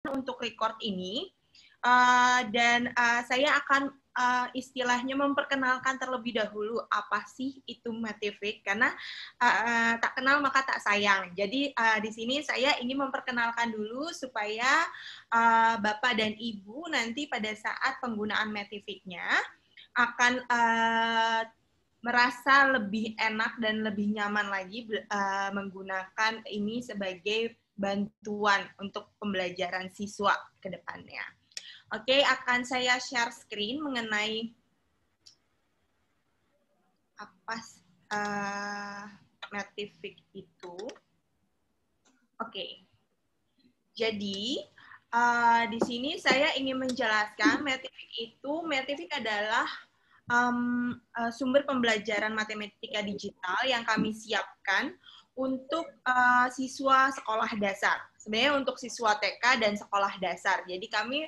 untuk record ini, dan saya akan istilahnya memperkenalkan terlebih dahulu apa sih itu Matific, karena tak kenal maka tak sayang. Jadi di sini saya ingin memperkenalkan dulu supaya Bapak dan Ibu nanti pada saat penggunaan Matific-nya akan merasa lebih enak dan lebih nyaman lagi menggunakan ini sebagai bantuan untuk pembelajaran siswa ke depannya. Oke, akan saya share screen mengenai apa Matific itu. Oke, jadi di sini saya ingin menjelaskan Matific adalah sumber pembelajaran matematika digital yang kami siapkan untuk siswa sekolah dasar. Sebenarnya untuk siswa TK dan sekolah dasar. Jadi kami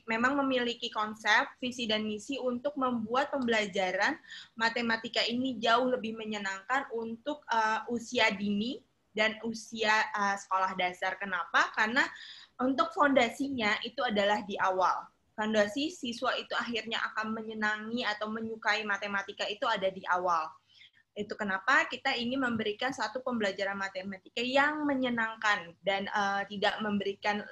memang memiliki konsep, visi, dan misi untuk membuat pembelajaran matematika ini jauh lebih menyenangkan untuk usia dini dan usia sekolah dasar. Kenapa? Karena untuk fondasinya itu adalah di awal. Fondasi siswa itu akhirnya akan menyenangi atau menyukai matematika itu ada di awal. Itu kenapa kita ingin memberikan satu pembelajaran matematika yang menyenangkan dan tidak memberikan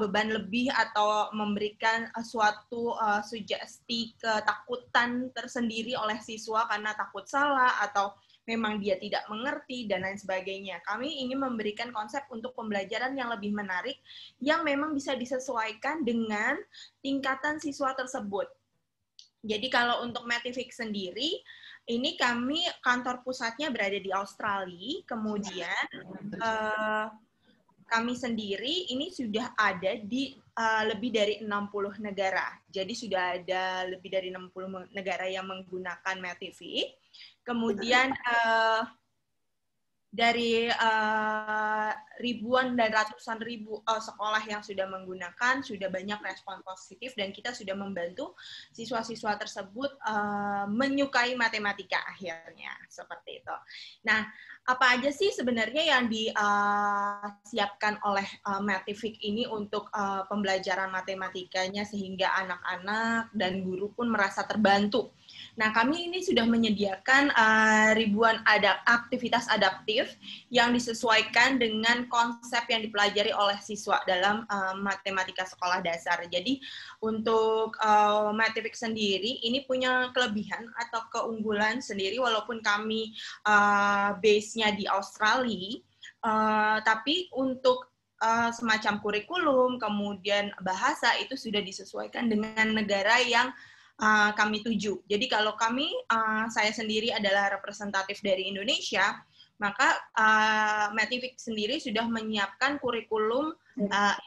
beban lebih atau memberikan suatu sugesti ketakutan tersendiri oleh siswa karena takut salah atau memang dia tidak mengerti dan lain sebagainya. Kami ingin memberikan konsep untuk pembelajaran yang lebih menarik yang memang bisa disesuaikan dengan tingkatan siswa tersebut. Jadi kalau untuk Matific sendiri, ini kami kantor pusatnya berada di Australia, kemudian kami sendiri ini sudah ada di lebih dari 60 negara. Jadi sudah ada lebih dari 60 negara yang menggunakan Matific. Kemudian dari ribuan dan ratusan ribu sekolah yang sudah menggunakan, sudah banyak respon positif, dan kita sudah membantu siswa-siswa tersebut menyukai matematika akhirnya, seperti itu. Nah, apa aja sih sebenarnya yang disiapkan oleh Matific ini untuk pembelajaran matematikanya sehingga anak-anak dan guru pun merasa terbantu. Nah, kami ini sudah menyediakan ribuan aktivitas adaptif yang disesuaikan dengan konsep yang dipelajari oleh siswa dalam matematika sekolah dasar. Jadi, untuk Matific sendiri, ini punya kelebihan atau keunggulan sendiri, walaupun kami base-nya di Australia, tapi untuk semacam kurikulum, kemudian bahasa, itu sudah disesuaikan dengan negara yang kami tuju. Jadi kalau kami, saya sendiri adalah representatif dari Indonesia, maka Matific sendiri sudah menyiapkan kurikulum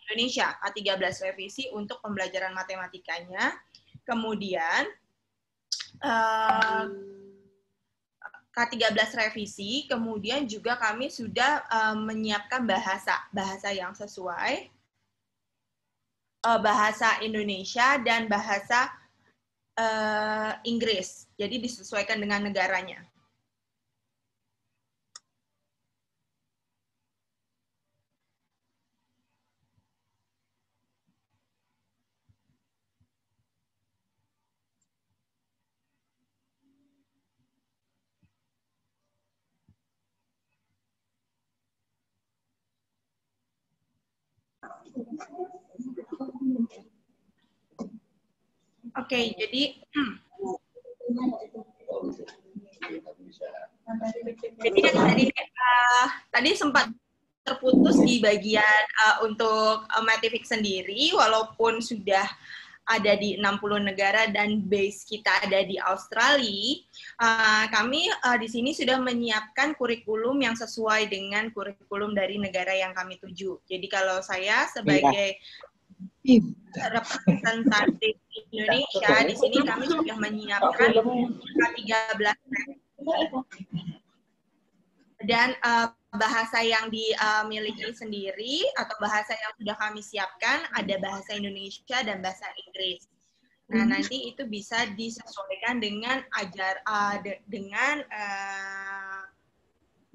Indonesia K13 revisi untuk pembelajaran matematikanya. Kemudian K13 revisi, kemudian juga kami sudah menyiapkan bahasa yang sesuai, bahasa Indonesia dan bahasa Inggris, jadi disesuaikan dengan negaranya. Oke, jadi tadi sempat terputus di bagian untuk Matific sendiri, walaupun sudah ada di 60 negara dan base kita ada di Australia, kami di sini sudah menyiapkan kurikulum yang sesuai dengan kurikulum dari negara yang kami tuju. Jadi kalau saya sebagai representatif Indonesia, di sini kami sudah menyiapkan K13 dan bahasa yang dimiliki sendiri atau bahasa yang sudah kami siapkan ada bahasa Indonesia dan bahasa Inggris. Nah, nanti itu bisa disesuaikan dengan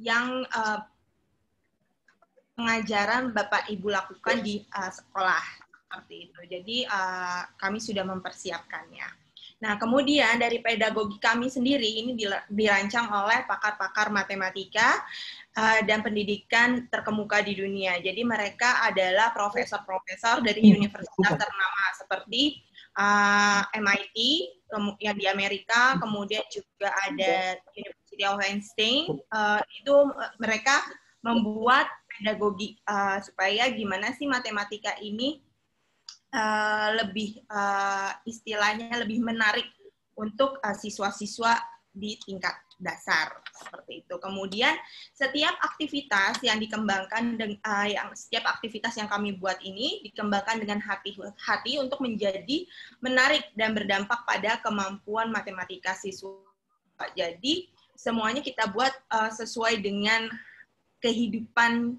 yang pengajaran Bapak Ibu lakukan di sekolah seperti itu. Jadi kami sudah mempersiapkannya. Nah, kemudian dari pedagogi kami sendiri ini dirancang oleh pakar-pakar matematika dan pendidikan terkemuka di dunia. Jadi mereka adalah profesor-profesor dari universitas ternama seperti MIT yang di Amerika, kemudian juga ada University of Einstein. Itu mereka membuat pedagogi supaya gimana sih matematika ini lebih istilahnya lebih menarik untuk siswa-siswa di tingkat dasar seperti itu. Kemudian setiap aktivitas yang dikembangkan setiap aktivitas yang kami buat ini dikembangkan dengan hati-hati untuk menjadi menarik dan berdampak pada kemampuan matematika siswa. Jadi semuanya kita buat sesuai dengan kehidupan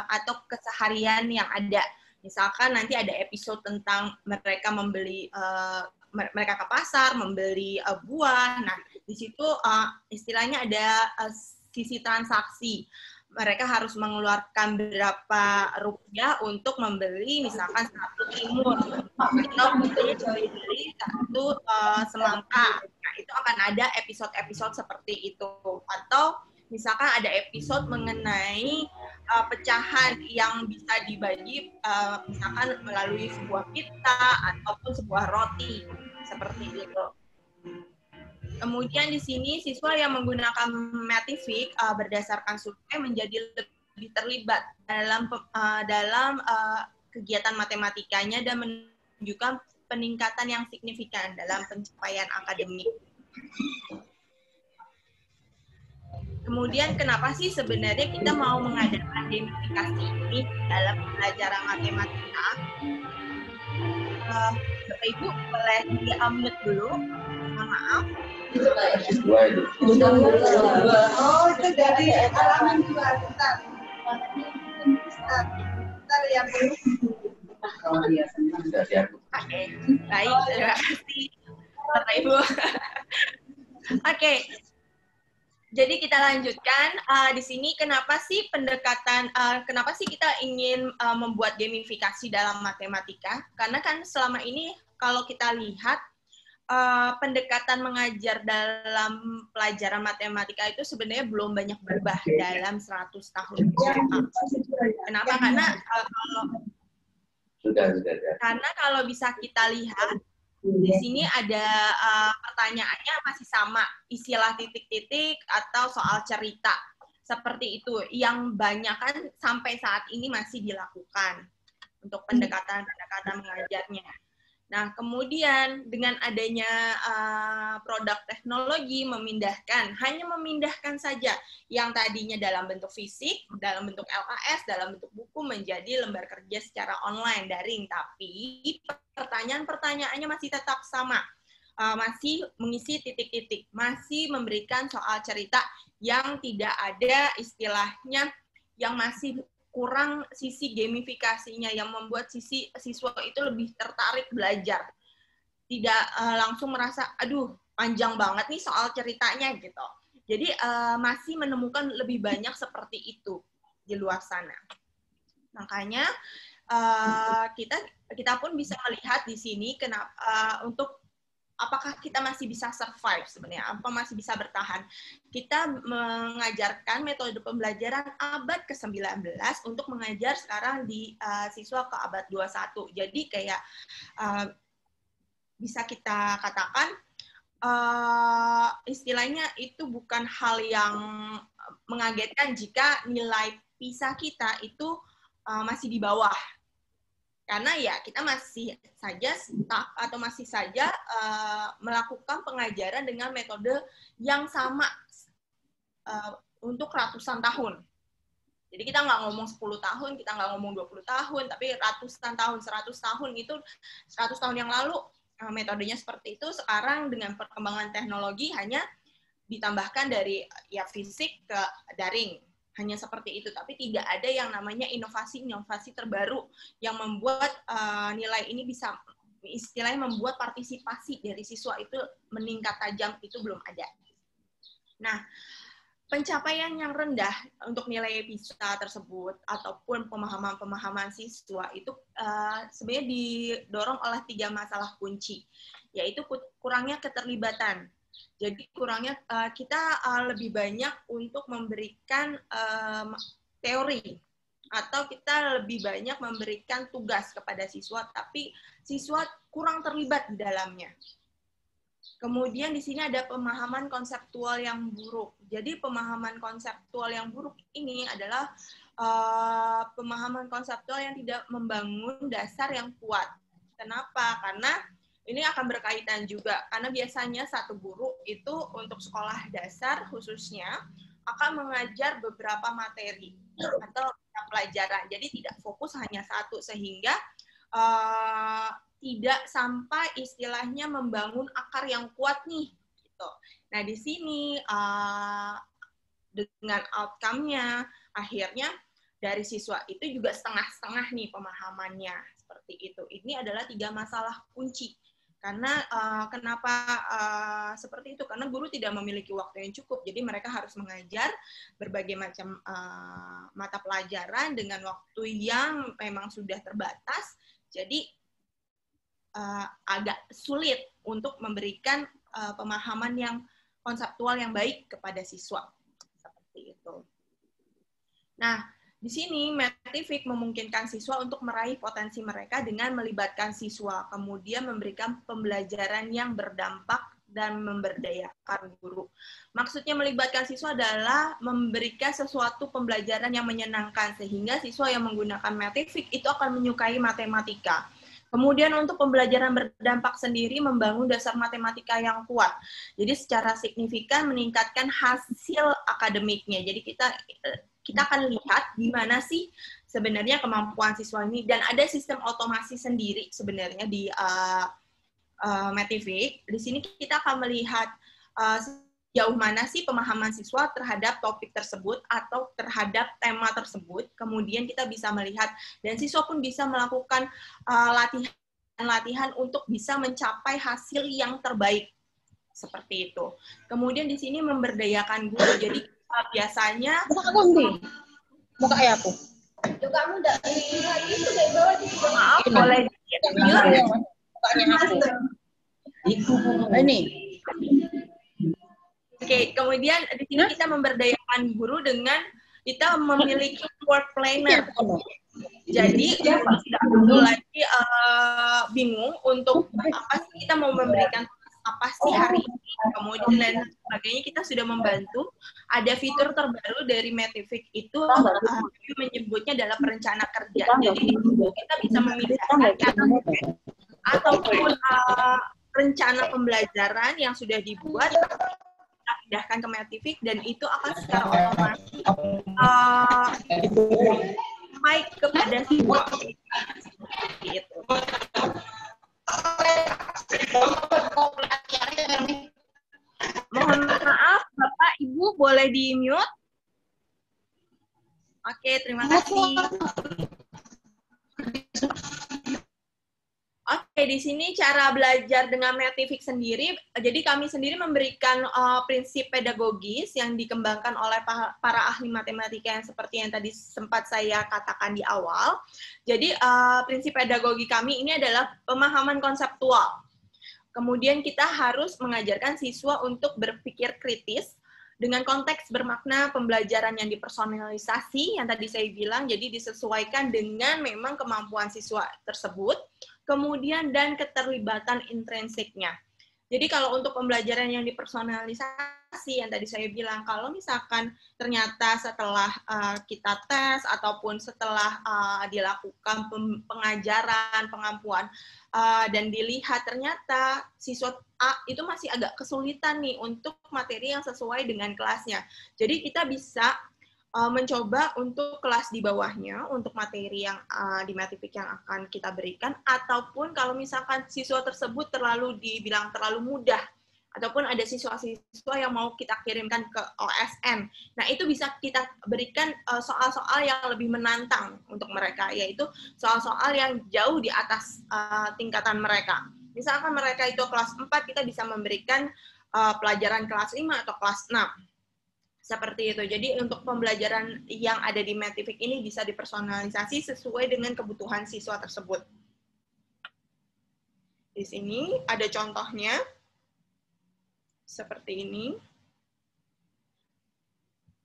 atau keseharian yang ada. Misalkan nanti ada episode tentang mereka mereka ke pasar, membeli buah. Nah, di situ istilahnya ada sisi transaksi. Mereka harus mengeluarkan berapa rupiah untuk membeli misalkan satu timun atau membeli satu semangka. Nah, itu akan ada episode-episode seperti itu. Atau misalkan ada episode mengenai pecahan yang bisa dibagi misalkan melalui sebuah pita ataupun sebuah roti seperti itu. Kemudian di sini siswa yang menggunakan Matific berdasarkan survei menjadi lebih terlibat dalam kegiatan matematikanya dan menunjukkan peningkatan yang signifikan dalam pencapaian akademik. Kemudian kenapa sih sebenarnya kita mau mengadakan gamifikasi ini dalam pembelajaran matematika? Bapak Ibu boleh di-unmute dulu. Mohon maaf. Oh, itu dari halaman 2. Bentar ya, Bu. Oke, baik. Terima kasih, Bapak Ibu. Oke. Jadi kita lanjutkan di sini kenapa sih kenapa sih kita ingin membuat gamifikasi dalam matematika? Karena kan selama ini kalau kita lihat pendekatan mengajar dalam pelajaran matematika itu sebenarnya belum banyak berubah dalam 100 tahun. Kenapa? Karena kalau bisa kita lihat di sini ada pertanyaannya masih sama, istilah titik-titik atau soal cerita. Seperti itu, yang banyak kan sampai saat ini masih dilakukan untuk pendekatan-pendekatan mengajarnya. Nah, kemudian dengan adanya produk teknologi hanya memindahkan saja yang tadinya dalam bentuk fisik, dalam bentuk LKS, dalam bentuk buku menjadi lembar kerja secara online, daring. Tapi pertanyaan-pertanyaannya masih tetap sama. Masih mengisi titik-titik, masih memberikan soal cerita yang tidak ada istilahnya yang masih kurang sisi gamifikasinya yang membuat siswa itu lebih tertarik belajar. Tidak langsung merasa, aduh panjang banget nih soal ceritanya gitu. Jadi masih menemukan lebih banyak seperti itu di luar sana. Makanya kita pun bisa melihat di sini untuk apakah kita masih bisa survive sebenarnya, apa masih bisa bertahan. Kita mengajarkan metode pembelajaran abad ke-19 untuk mengajar sekarang di siswa ke abad 21. Jadi kayak bisa kita katakan istilahnya itu bukan hal yang mengagetkan jika nilai PISA kita itu masih di bawah. Karena ya kita masih saja melakukan pengajaran dengan metode yang sama untuk ratusan tahun. Jadi kita nggak ngomong 10 tahun, kita nggak ngomong 20 tahun, tapi ratusan tahun, 100 tahun itu 100 tahun yang lalu metodenya seperti itu. Sekarang dengan perkembangan teknologi hanya ditambahkan dari ya fisik ke daring. Hanya seperti itu, tapi tidak ada yang namanya inovasi terbaru yang membuat nilai ini bisa istilahnya membuat partisipasi dari siswa itu meningkat tajam, itu belum ada. Nah, pencapaian yang rendah untuk nilai PISA tersebut ataupun pemahaman-pemahaman siswa itu sebenarnya didorong oleh 3 masalah kunci, yaitu kurangnya keterlibatan. Jadi kurangnya kita lebih banyak untuk memberikan teori atau kita lebih banyak memberikan tugas kepada siswa, tapi siswa kurang terlibat di dalamnya. Kemudian di sini ada pemahaman konseptual yang buruk. Jadi pemahaman konseptual yang buruk ini adalah pemahaman konseptual yang tidak membangun dasar yang kuat. Kenapa? Karena ini akan berkaitan juga. Karena biasanya satu guru itu untuk sekolah dasar khususnya akan mengajar beberapa materi atau pelajaran. Jadi tidak fokus hanya satu, sehingga tidak sampai istilahnya membangun akar yang kuat nih. Gitu. Nah di sini dengan outcome-nya akhirnya dari siswa itu juga setengah-setengah nih pemahamannya seperti itu. Ini adalah 3 masalah kunci. Karena kenapa seperti itu? Karena guru tidak memiliki waktu yang cukup, jadi mereka harus mengajar berbagai macam mata pelajaran dengan waktu yang memang sudah terbatas. Jadi agak sulit untuk memberikan pemahaman yang konseptual yang baik kepada siswa. Seperti itu. Nah, di sini Metific memungkinkan siswa untuk meraih potensi mereka dengan melibatkan siswa, kemudian memberikan pembelajaran yang berdampak dan memberdayakan guru. Maksudnya melibatkan siswa adalah memberikan sesuatu pembelajaran yang menyenangkan, sehingga siswa yang menggunakan Metific itu akan menyukai matematika. Kemudian untuk pembelajaran berdampak sendiri membangun dasar matematika yang kuat. Jadi secara signifikan meningkatkan hasil akademiknya. Jadi kita akan lihat gimana sih sebenarnya kemampuan siswa ini, dan ada sistem otomasi sendiri sebenarnya di Metific. Di sini kita akan melihat sejauh mana sih pemahaman siswa terhadap topik tersebut atau terhadap tema tersebut. Kemudian kita bisa melihat dan siswa pun bisa melakukan latihan untuk bisa mencapai hasil yang terbaik seperti itu. Kemudian di sini memberdayakan guru. Jadi biasanya muka ya aku. Kamu udah lihat itu dari bawah di maaf boleh Mukanya aku. Itu ini. Oke, kemudian di sini kita memberdayakan guru dengan kita memiliki work planner. Jadi tidak perlu lagi bingung untuk apa sih kita mau memberikan apa sih hari ini, kemudian dan sebagainya. Kita sudah membantu. Ada fitur terbaru dari Metific itu menyebutnya adalah perencana kerja. Jadi kita bisa memindahkan ataupun rencana pembelajaran yang sudah dibuat kita pindahkan ke Metific, dan itu akan secara otomatis baik kepada siswa. Gitu. Mohon maaf, Bapak, Ibu, boleh di-mute? Oke, terima kasih. Oke, di sini cara belajar dengan Metific sendiri. Jadi kami sendiri memberikan prinsip pedagogis yang dikembangkan oleh para ahli matematika yang seperti yang tadi sempat saya katakan di awal. Jadi prinsip pedagogi kami ini adalah pemahaman konseptual. Kemudian kita harus mengajarkan siswa untuk berpikir kritis dengan konteks bermakna pembelajaran yang dipersonalisasi, yang tadi saya bilang, jadi disesuaikan dengan memang kemampuan siswa tersebut, kemudian dan keterlibatan intrinsiknya. Jadi kalau untuk pembelajaran yang dipersonalisasi, yang tadi saya bilang, kalau misalkan ternyata setelah kita tes ataupun setelah dilakukan pengajaran, pengampuan, dan dilihat ternyata siswa A itu masih agak kesulitan nih untuk materi yang sesuai dengan kelasnya. Jadi kita bisa mencoba untuk kelas di bawahnya, untuk materi yang di Metific yang akan kita berikan, ataupun kalau misalkan siswa tersebut dibilang terlalu mudah, ataupun ada siswa-siswa yang mau kita kirimkan ke OSN. Nah, itu bisa kita berikan soal-soal yang lebih menantang untuk mereka, yaitu soal-soal yang jauh di atas tingkatan mereka. Misalkan mereka itu kelas 4, kita bisa memberikan pelajaran kelas 5 atau kelas 6. Seperti itu. Jadi untuk pembelajaran yang ada di Metific ini bisa dipersonalisasi sesuai dengan kebutuhan siswa tersebut. Di sini ada contohnya seperti ini.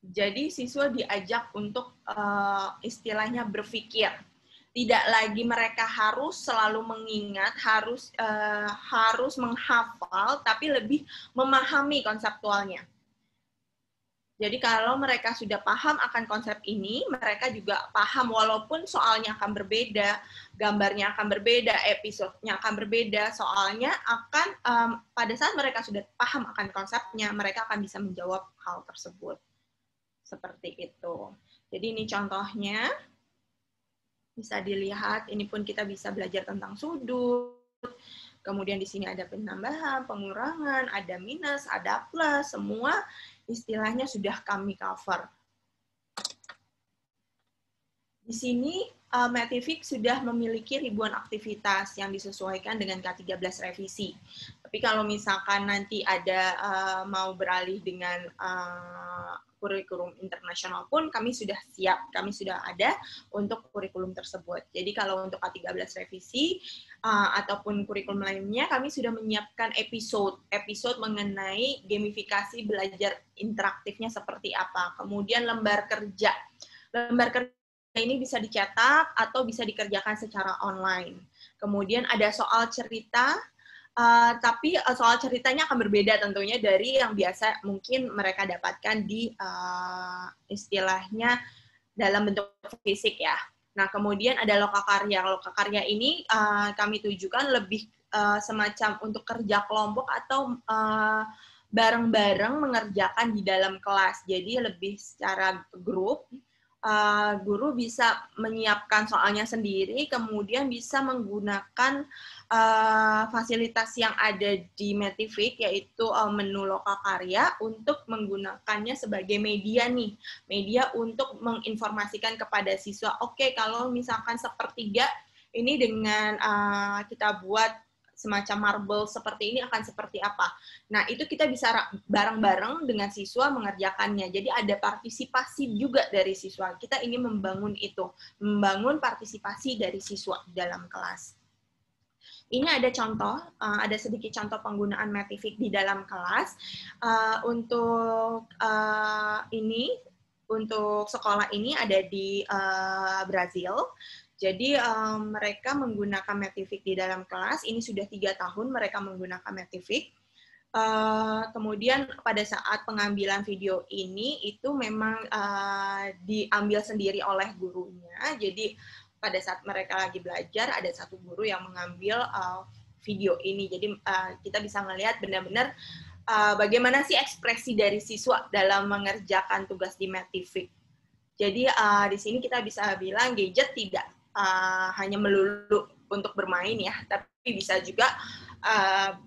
Jadi siswa diajak untuk istilahnya berpikir. Tidak lagi mereka harus selalu mengingat, harus menghafal, tapi lebih memahami konseptualnya. Jadi kalau mereka sudah paham akan konsep ini, mereka juga paham walaupun soalnya akan berbeda, gambarnya akan berbeda, episodenya akan berbeda, soalnya akan pada saat mereka sudah paham akan konsepnya, mereka akan bisa menjawab hal tersebut. Seperti itu. Jadi ini contohnya, bisa dilihat, ini pun kita bisa belajar tentang sudut, kemudian di sini ada penambahan, pengurangan, ada minus, ada plus, semua istilahnya sudah kami cover. Di sini Metific sudah memiliki ribuan aktivitas yang disesuaikan dengan K13 revisi. Tapi kalau misalkan nanti ada mau beralih dengan kurikulum internasional pun kami sudah siap, kami sudah ada untuk kurikulum tersebut. Jadi kalau untuk K13 revisi ataupun kurikulum lainnya, kami sudah menyiapkan episode mengenai gamifikasi belajar interaktifnya seperti apa. Kemudian lembar kerja ini bisa dicetak atau bisa dikerjakan secara online. Kemudian ada soal cerita, tapi soal ceritanya akan berbeda tentunya dari yang biasa mungkin mereka dapatkan di istilahnya dalam bentuk fisik ya. Nah, kemudian ada lokakarya. Lokakarya ini kami tujukan lebih semacam untuk kerja kelompok atau bareng-bareng mengerjakan di dalam kelas. Jadi lebih secara grup. Guru bisa menyiapkan soalnya sendiri, kemudian bisa menggunakan fasilitas yang ada di Metific, yaitu menu lokakarya, untuk menggunakannya sebagai media nih, media untuk menginformasikan kepada siswa, oke, kalau misalkan sepertiga, ini dengan kita buat semacam marble seperti ini akan seperti apa. Nah, itu kita bisa bareng-bareng dengan siswa mengerjakannya. Jadi ada partisipasi juga dari siswa. Kita ingin membangun itu, membangun partisipasi dari siswa dalam kelas. Ini ada contoh, ada sedikit contoh penggunaan Metific di dalam kelas. Untuk sekolah ini ada di Brazil. Jadi mereka menggunakan Metific di dalam kelas. Ini sudah 3 tahun mereka menggunakan Metific. Kemudian pada saat pengambilan video ini itu memang diambil sendiri oleh gurunya. Jadi pada saat mereka lagi belajar ada satu guru yang mengambil video ini. Jadi kita bisa melihat benar-benar bagaimana sih ekspresi dari siswa dalam mengerjakan tugas di Metific. Jadi di sini kita bisa bilang gadget tidak hanya melulu untuk bermain ya, tapi bisa juga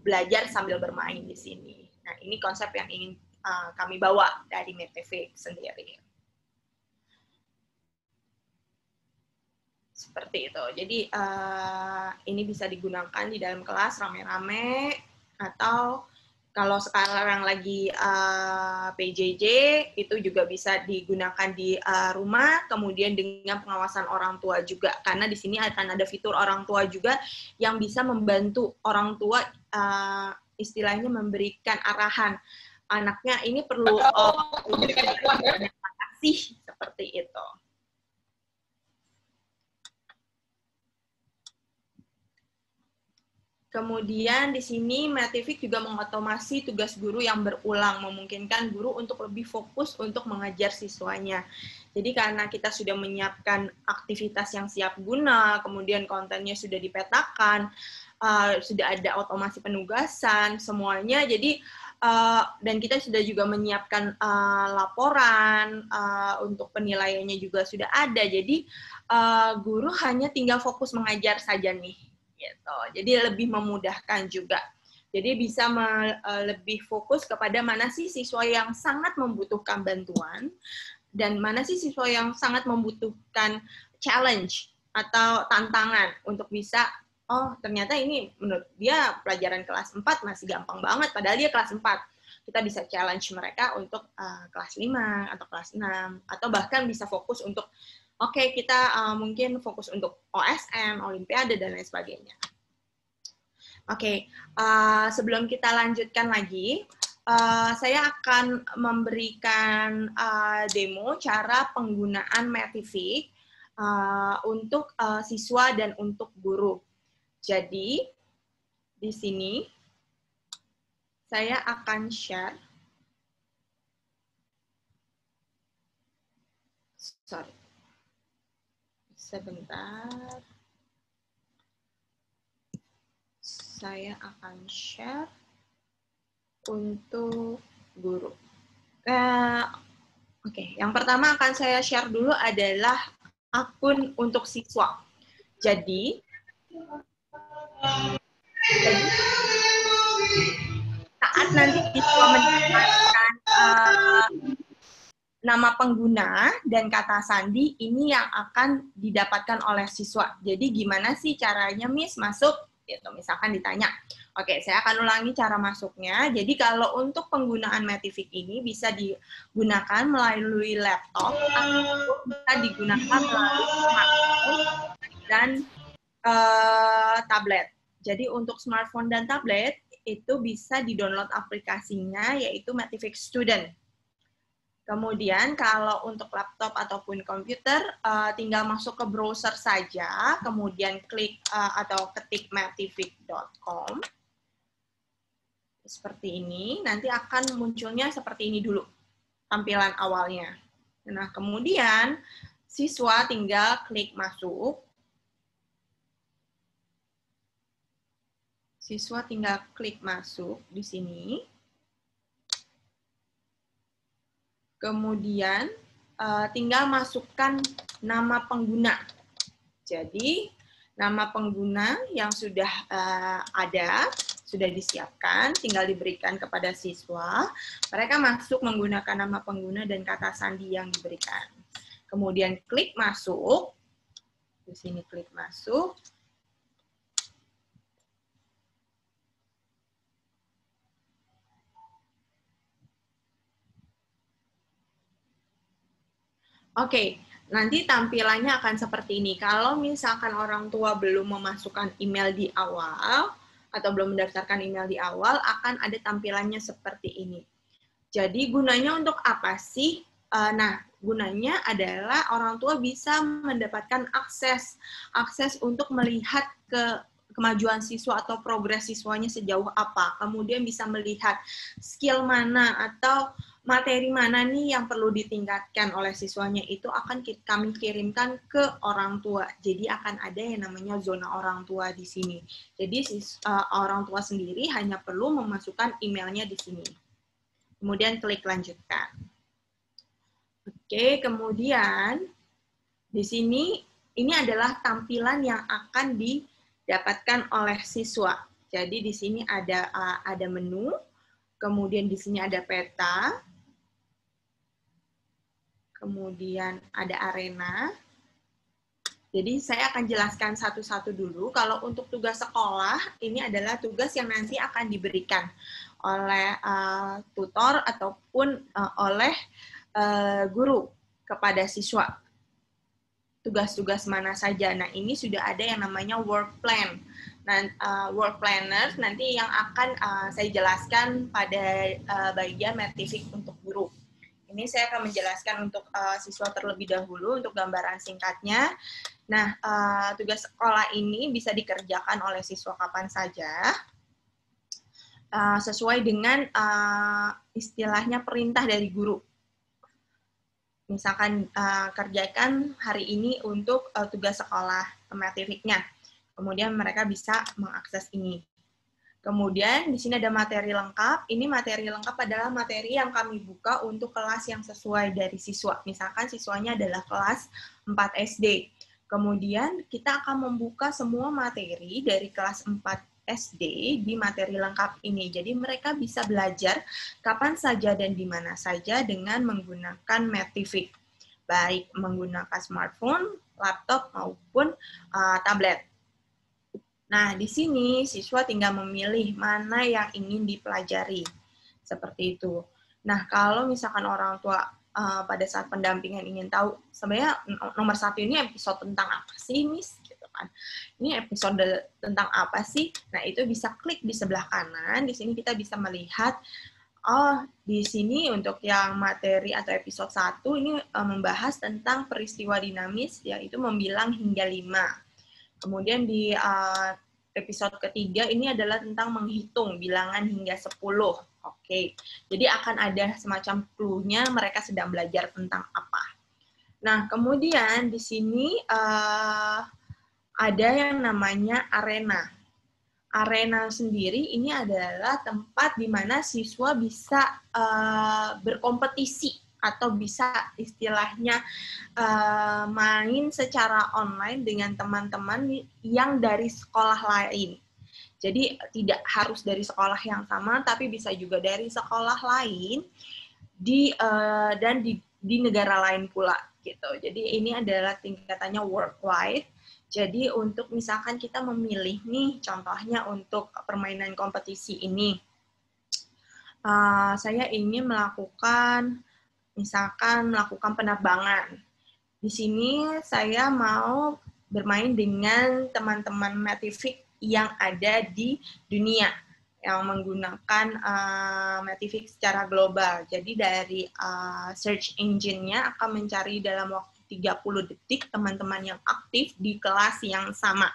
belajar sambil bermain di sini. Nah, ini konsep yang ingin kami bawa dari Metific sendiri. Seperti itu. Jadi ini bisa digunakan di dalam kelas rame-rame, atau kalau sekarang lagi PJJ, itu juga bisa digunakan di rumah, kemudian dengan pengawasan orang tua juga. Karena di sini akan ada fitur orang tua juga yang bisa membantu orang tua istilahnya memberikan arahan. Anaknya ini perlu kasih seperti itu. Kemudian di sini Metific juga mengotomasi tugas guru yang berulang, memungkinkan guru untuk lebih fokus untuk mengajar siswanya. Jadi karena kita sudah menyiapkan aktivitas yang siap guna, kemudian kontennya sudah dipetakan, sudah ada otomasi penugasan, semuanya. Jadi dan kita sudah juga menyiapkan laporan untuk penilaiannya juga sudah ada. Jadi guru hanya tinggal fokus mengajar saja nih. Gitu. Jadi lebih memudahkan juga. Jadi bisa lebih fokus kepada mana sih siswa yang sangat membutuhkan bantuan dan mana sih siswa yang sangat membutuhkan challenge atau tantangan untuk bisa, oh ternyata ini menurut dia pelajaran kelas 4 masih gampang banget, padahal dia kelas 4. kita bisa challenge mereka untuk kelas 5 atau kelas 6, atau bahkan bisa fokus untuk, oke, kita mungkin fokus untuk OSN, Olimpiade, dan lain sebagainya. Oke, sebelum kita lanjutkan lagi, saya akan memberikan demo cara penggunaan Metific untuk siswa dan untuk guru. Jadi, di sini saya akan share. Sorry. Sebentar. Saya akan share untuk guru. Oke, yang pertama akan saya share dulu adalah akun untuk siswa. Jadi saat nanti siswa mendapatkan nama pengguna dan kata sandi, ini yang akan didapatkan oleh siswa. Jadi gimana sih caranya, Miss, masuk? Gitu, misalkan ditanya. Oke, saya akan ulangi cara masuknya. Jadi kalau untuk penggunaan Metific ini bisa digunakan melalui laptop atau bisa digunakan melalui smartphone dan tablet. Jadi untuk smartphone dan tablet itu bisa di-download aplikasinya, yaitu Metific Student. Kemudian kalau untuk laptop ataupun komputer, tinggal masuk ke browser saja, kemudian klik atau ketik metific.com. Seperti ini, nanti akan munculnya seperti ini dulu, tampilan awalnya. Nah, kemudian siswa tinggal klik masuk. Siswa tinggal klik masuk di sini. Kemudian tinggal masukkan nama pengguna. Jadi, nama pengguna yang sudah ada, sudah disiapkan, tinggal diberikan kepada siswa. Mereka masuk menggunakan nama pengguna dan kata sandi yang diberikan. Kemudian klik masuk. Di sini klik masuk. Oke, nanti tampilannya akan seperti ini. Kalau misalkan orang tua belum memasukkan email di awal, atau belum mendaftarkan email di awal, akan ada tampilannya seperti ini. Jadi gunanya untuk apa sih? Nah, gunanya adalah orang tua bisa mendapatkan akses untuk melihat kemajuan siswa atau progres siswanya sejauh apa. Kemudian bisa melihat skill mana atau materi mana nih yang perlu ditingkatkan oleh siswanya, itu akan kami kirimkan ke orang tua. Jadi akan ada yang namanya zona orang tua di sini. Jadi orang tua sendiri hanya perlu memasukkan emailnya di sini. Kemudian klik lanjutkan. Oke, kemudian di sini ini adalah tampilan yang akan didapatkan oleh siswa. Jadi di sini ada menu, kemudian di sini ada peta, kemudian ada arena. Jadi saya akan jelaskan satu-satu dulu. Kalau untuk tugas sekolah, ini adalah tugas yang nanti akan diberikan oleh tutor ataupun oleh guru kepada siswa. Tugas-tugas mana saja. Nah, ini sudah ada yang namanya work plan. Nah, work planner nanti yang akan saya jelaskan pada bagian Metific untuk guru. Ini saya akan menjelaskan untuk siswa terlebih dahulu untuk gambaran singkatnya. Nah, tugas sekolah ini bisa dikerjakan oleh siswa kapan saja, sesuai dengan istilahnya perintah dari guru. Misalkan kerjakan hari ini untuk tugas sekolah Metific-nya. Kemudian mereka bisa mengakses ini. Kemudian di sini ada materi lengkap. Ini materi lengkap adalah materi yang kami buka untuk kelas yang sesuai dari siswa. Misalkan siswanya adalah kelas 4 SD. Kemudian kita akan membuka semua materi dari kelas 4 SD di materi lengkap ini. Jadi mereka bisa belajar kapan saja dan di mana saja dengan menggunakan Metific. Baik menggunakan smartphone, laptop, maupun tablet. Nah, di sini siswa tinggal memilih mana yang ingin dipelajari. Seperti itu. Nah, kalau misalkan orang tua pada saat pendampingan ingin tahu, sebenarnya nomor 1 ini episode tentang apa sih, Miss? Gitu kan. Ini episode tentang apa sih? Nah, itu bisa klik di sebelah kanan. Di sini kita bisa melihat, oh, di sini untuk yang materi atau episode 1 ini membahas tentang peristiwa dinamis, yaitu membilang hingga 5. Kemudian di episode ketiga ini adalah tentang menghitung bilangan hingga 10. Oke, jadi akan ada semacam clue-nya mereka sedang belajar tentang apa. Nah, kemudian di sini ada yang namanya arena. Arena sendiri ini adalah tempat di mana siswa bisa berkompetisi atau bisa istilahnya main secara online dengan teman-teman yang dari sekolah lain. Jadi tidak harus dari sekolah yang sama, tapi bisa juga dari sekolah lain dan di negara lain pula gitu. Jadi ini adalah tingkatannya worldwide. Jadi untuk misalkan kita memilih nih, contohnya untuk permainan kompetisi ini, saya ingin melakukan penerbangan. Di sini saya mau bermain dengan teman-teman Matific yang ada di dunia yang menggunakan Matific secara global. Jadi dari search engine-nya akan mencari dalam waktu 30 detik teman-teman yang aktif di kelas yang sama.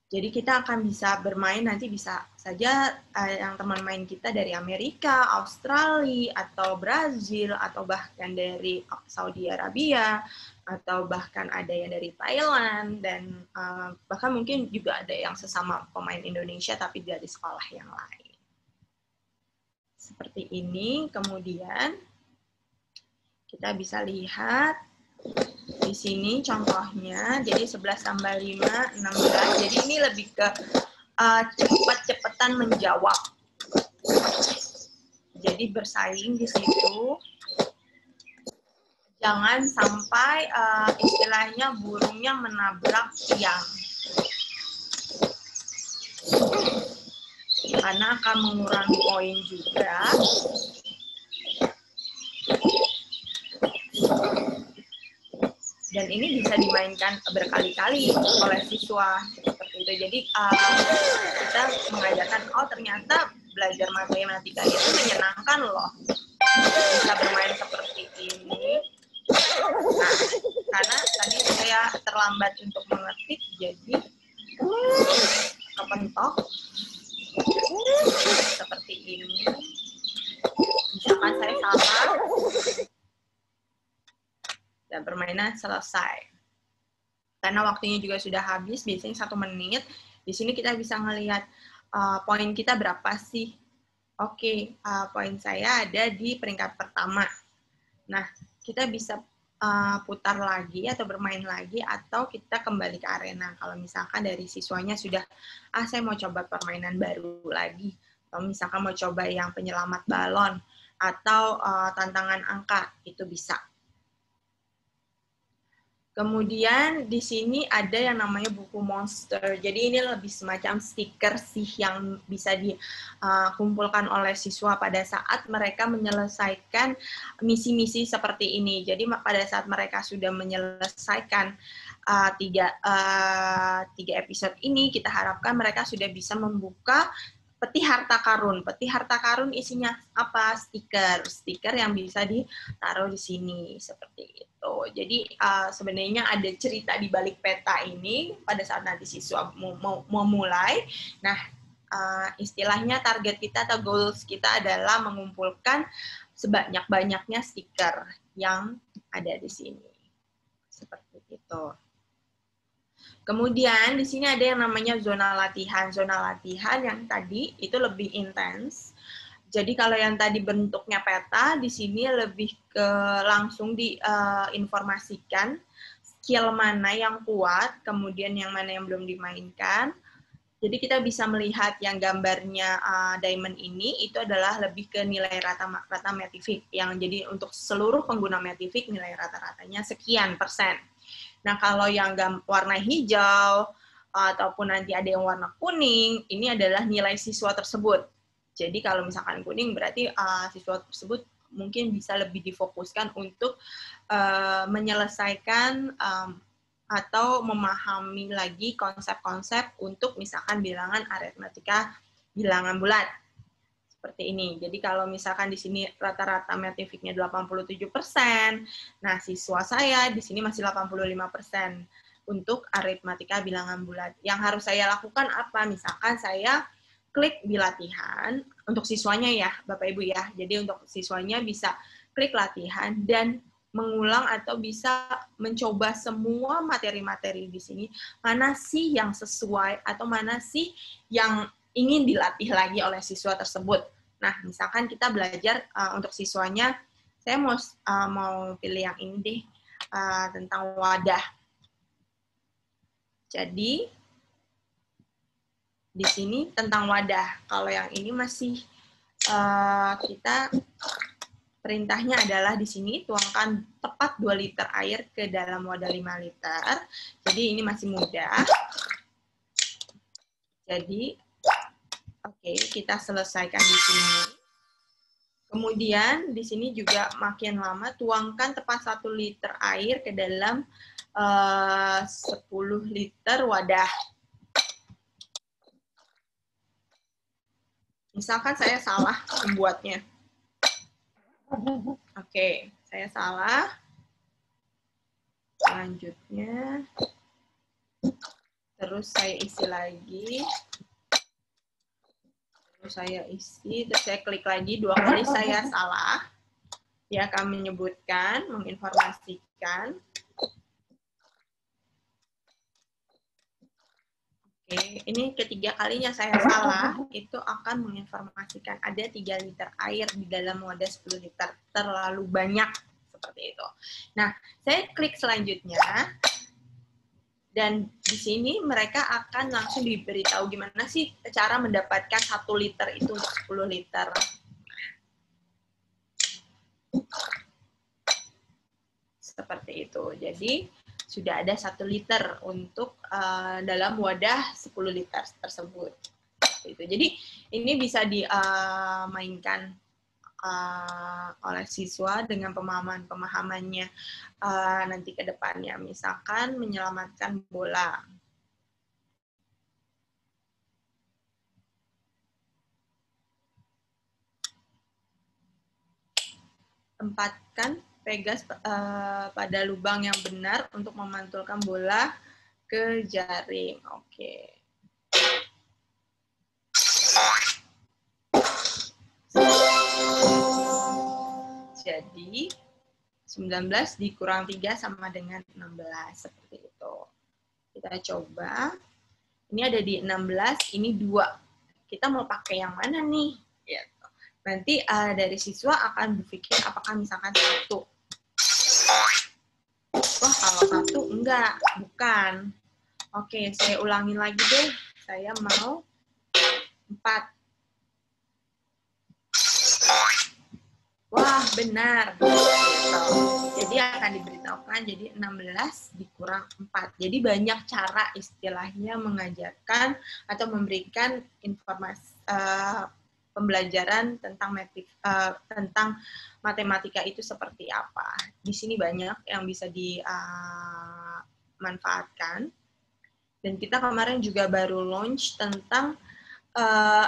Jadi kita akan bisa bermain, nanti bisa saja yang teman main kita dari Amerika, Australia, atau Brazil, atau bahkan dari Saudi Arabia, atau bahkan ada yang dari Thailand, dan bahkan mungkin juga ada yang sesama pemain Indonesia tapi dari sekolah yang lain. Seperti ini, kemudian kita bisa lihat di sini contohnya, jadi 11 tambah 5, 16. Jadi ini lebih ke cepat-cepatan menjawab. Jadi bersaing di situ. Jangan sampai istilahnya burungnya menabrak tiang. Karena akan mengurangi poin juga. Dan ini bisa dimainkan berkali-kali oleh siswa seperti itu. Jadi kita mengajarkan, oh ternyata belajar matematika itu menyenangkan loh. Bisa bermain seperti ini. Nah, karena tadi saya terlambat untuk mengetik, jadi kepentok seperti ini. Misalkan saya salah, dan permainan selesai. Karena waktunya juga sudah habis, biasanya 1 menit. Di sini kita bisa melihat poin kita berapa sih. Oke, poin saya ada di peringkat pertama. Nah, kita bisa putar lagi atau bermain lagi, atau kita kembali ke arena. Kalau misalkan dari siswanya sudah, saya mau coba permainan baru lagi. Atau misalkan mau coba yang penyelamat balon, atau tantangan angka, itu bisa. Kemudian di sini ada yang namanya buku monster. Jadi ini lebih semacam stiker sih yang bisa dikumpulkan oleh siswa pada saat mereka menyelesaikan misi-misi seperti ini. Jadi pada saat mereka sudah menyelesaikan 3 episode ini, kita harapkan mereka sudah bisa membuka peti harta karun. Peti harta karun isinya apa? Stiker yang bisa ditaruh di sini seperti itu. Jadi sebenarnya ada cerita di balik peta ini pada saat nanti siswa mau mulai. Nah, istilahnya target kita atau goals kita adalah mengumpulkan sebanyak-banyaknya stiker yang ada di sini. Seperti itu. Kemudian di sini ada yang namanya zona latihan. Zona latihan yang tadi itu lebih intens. Jadi kalau yang tadi bentuknya peta, di sini lebih ke langsung diinformasikan skill mana yang kuat, kemudian yang mana yang belum dimainkan. Jadi kita bisa melihat yang gambarnya diamond ini itu adalah lebih ke nilai rata Matific, yang jadi untuk seluruh pengguna Matific nilai rata-ratanya sekian %. Nah, kalau yang warna hijau ataupun nanti ada yang warna kuning, ini adalah nilai siswa tersebut. Jadi kalau misalkan kuning berarti siswa tersebut mungkin bisa lebih difokuskan untuk menyelesaikan atau memahami lagi konsep-konsep untuk misalkan bilangan aritmatika bilangan bulat. Seperti ini. Jadi kalau misalkan di sini rata-rata Metifiknya 87%, nah siswa saya di sini masih 85% untuk aritmatika bilangan bulat. Yang harus saya lakukan apa? Misalkan saya klik di latihan untuk siswanya ya, Bapak Ibu ya. Jadi untuk siswanya bisa klik latihan dan mengulang atau bisa mencoba semua materi-materi di sini, mana sih yang sesuai atau mana sih yang ingin dilatih lagi oleh siswa tersebut. Nah, misalkan kita belajar untuk siswanya, saya mau pilih yang ini deh, tentang wadah. Jadi, di sini tentang wadah. Kalau yang ini masih kita perintahnya adalah di sini tuangkan tepat 2 liter air ke dalam wadah 5 liter. Jadi ini masih mudah. Jadi oke, kita selesaikan di sini. Kemudian di sini juga makin lama tuangkan tepat 1 liter air ke dalam 10 liter wadah. Misalkan saya salah membuatnya. Oke, saya salah. Selanjutnya, terus saya isi lagi. Terus saya isi, terus saya klik lagi 2 kali saya salah. Dia akan menyebutkan, menginformasikan. Oke, ini ketiga kalinya saya salah, itu akan menginformasikan ada 3 liter air di dalam wadah 10 liter. Terlalu banyak, seperti itu. Nah, saya klik selanjutnya, dan di sini mereka akan langsung diberitahu gimana sih cara mendapatkan 1 liter itu untuk 10 liter. Seperti itu. Jadi, sudah ada 1 liter untuk dalam wadah 10 liter tersebut. Itu. Jadi ini bisa dimainkan oleh siswa dengan pemahamannya nanti ke depannya. Misalkan menyelamatkan bola. Tempatkan pegas pada lubang yang benar untuk memantulkan bola ke jaring. Oke. Jadi 19 dikurang 3 sama dengan 16. Seperti itu. Kita coba. Ini ada di 16, ini 2. Kita mau pakai yang mana nih? Gitu. Nanti dari siswa akan berpikir apakah misalkan 1. Wah, kalau 1 enggak, bukan. Oke, saya ulangin lagi deh. Saya mau 4. Wah, benar. Jadi akan diberitahukan jadi 16 dikurang 4. Jadi banyak cara istilahnya mengajarkan atau memberikan informasi pembelajaran tentang matematika itu seperti apa. Di sini banyak yang bisa dimanfaatkan. Dan kita kemarin juga baru launch tentang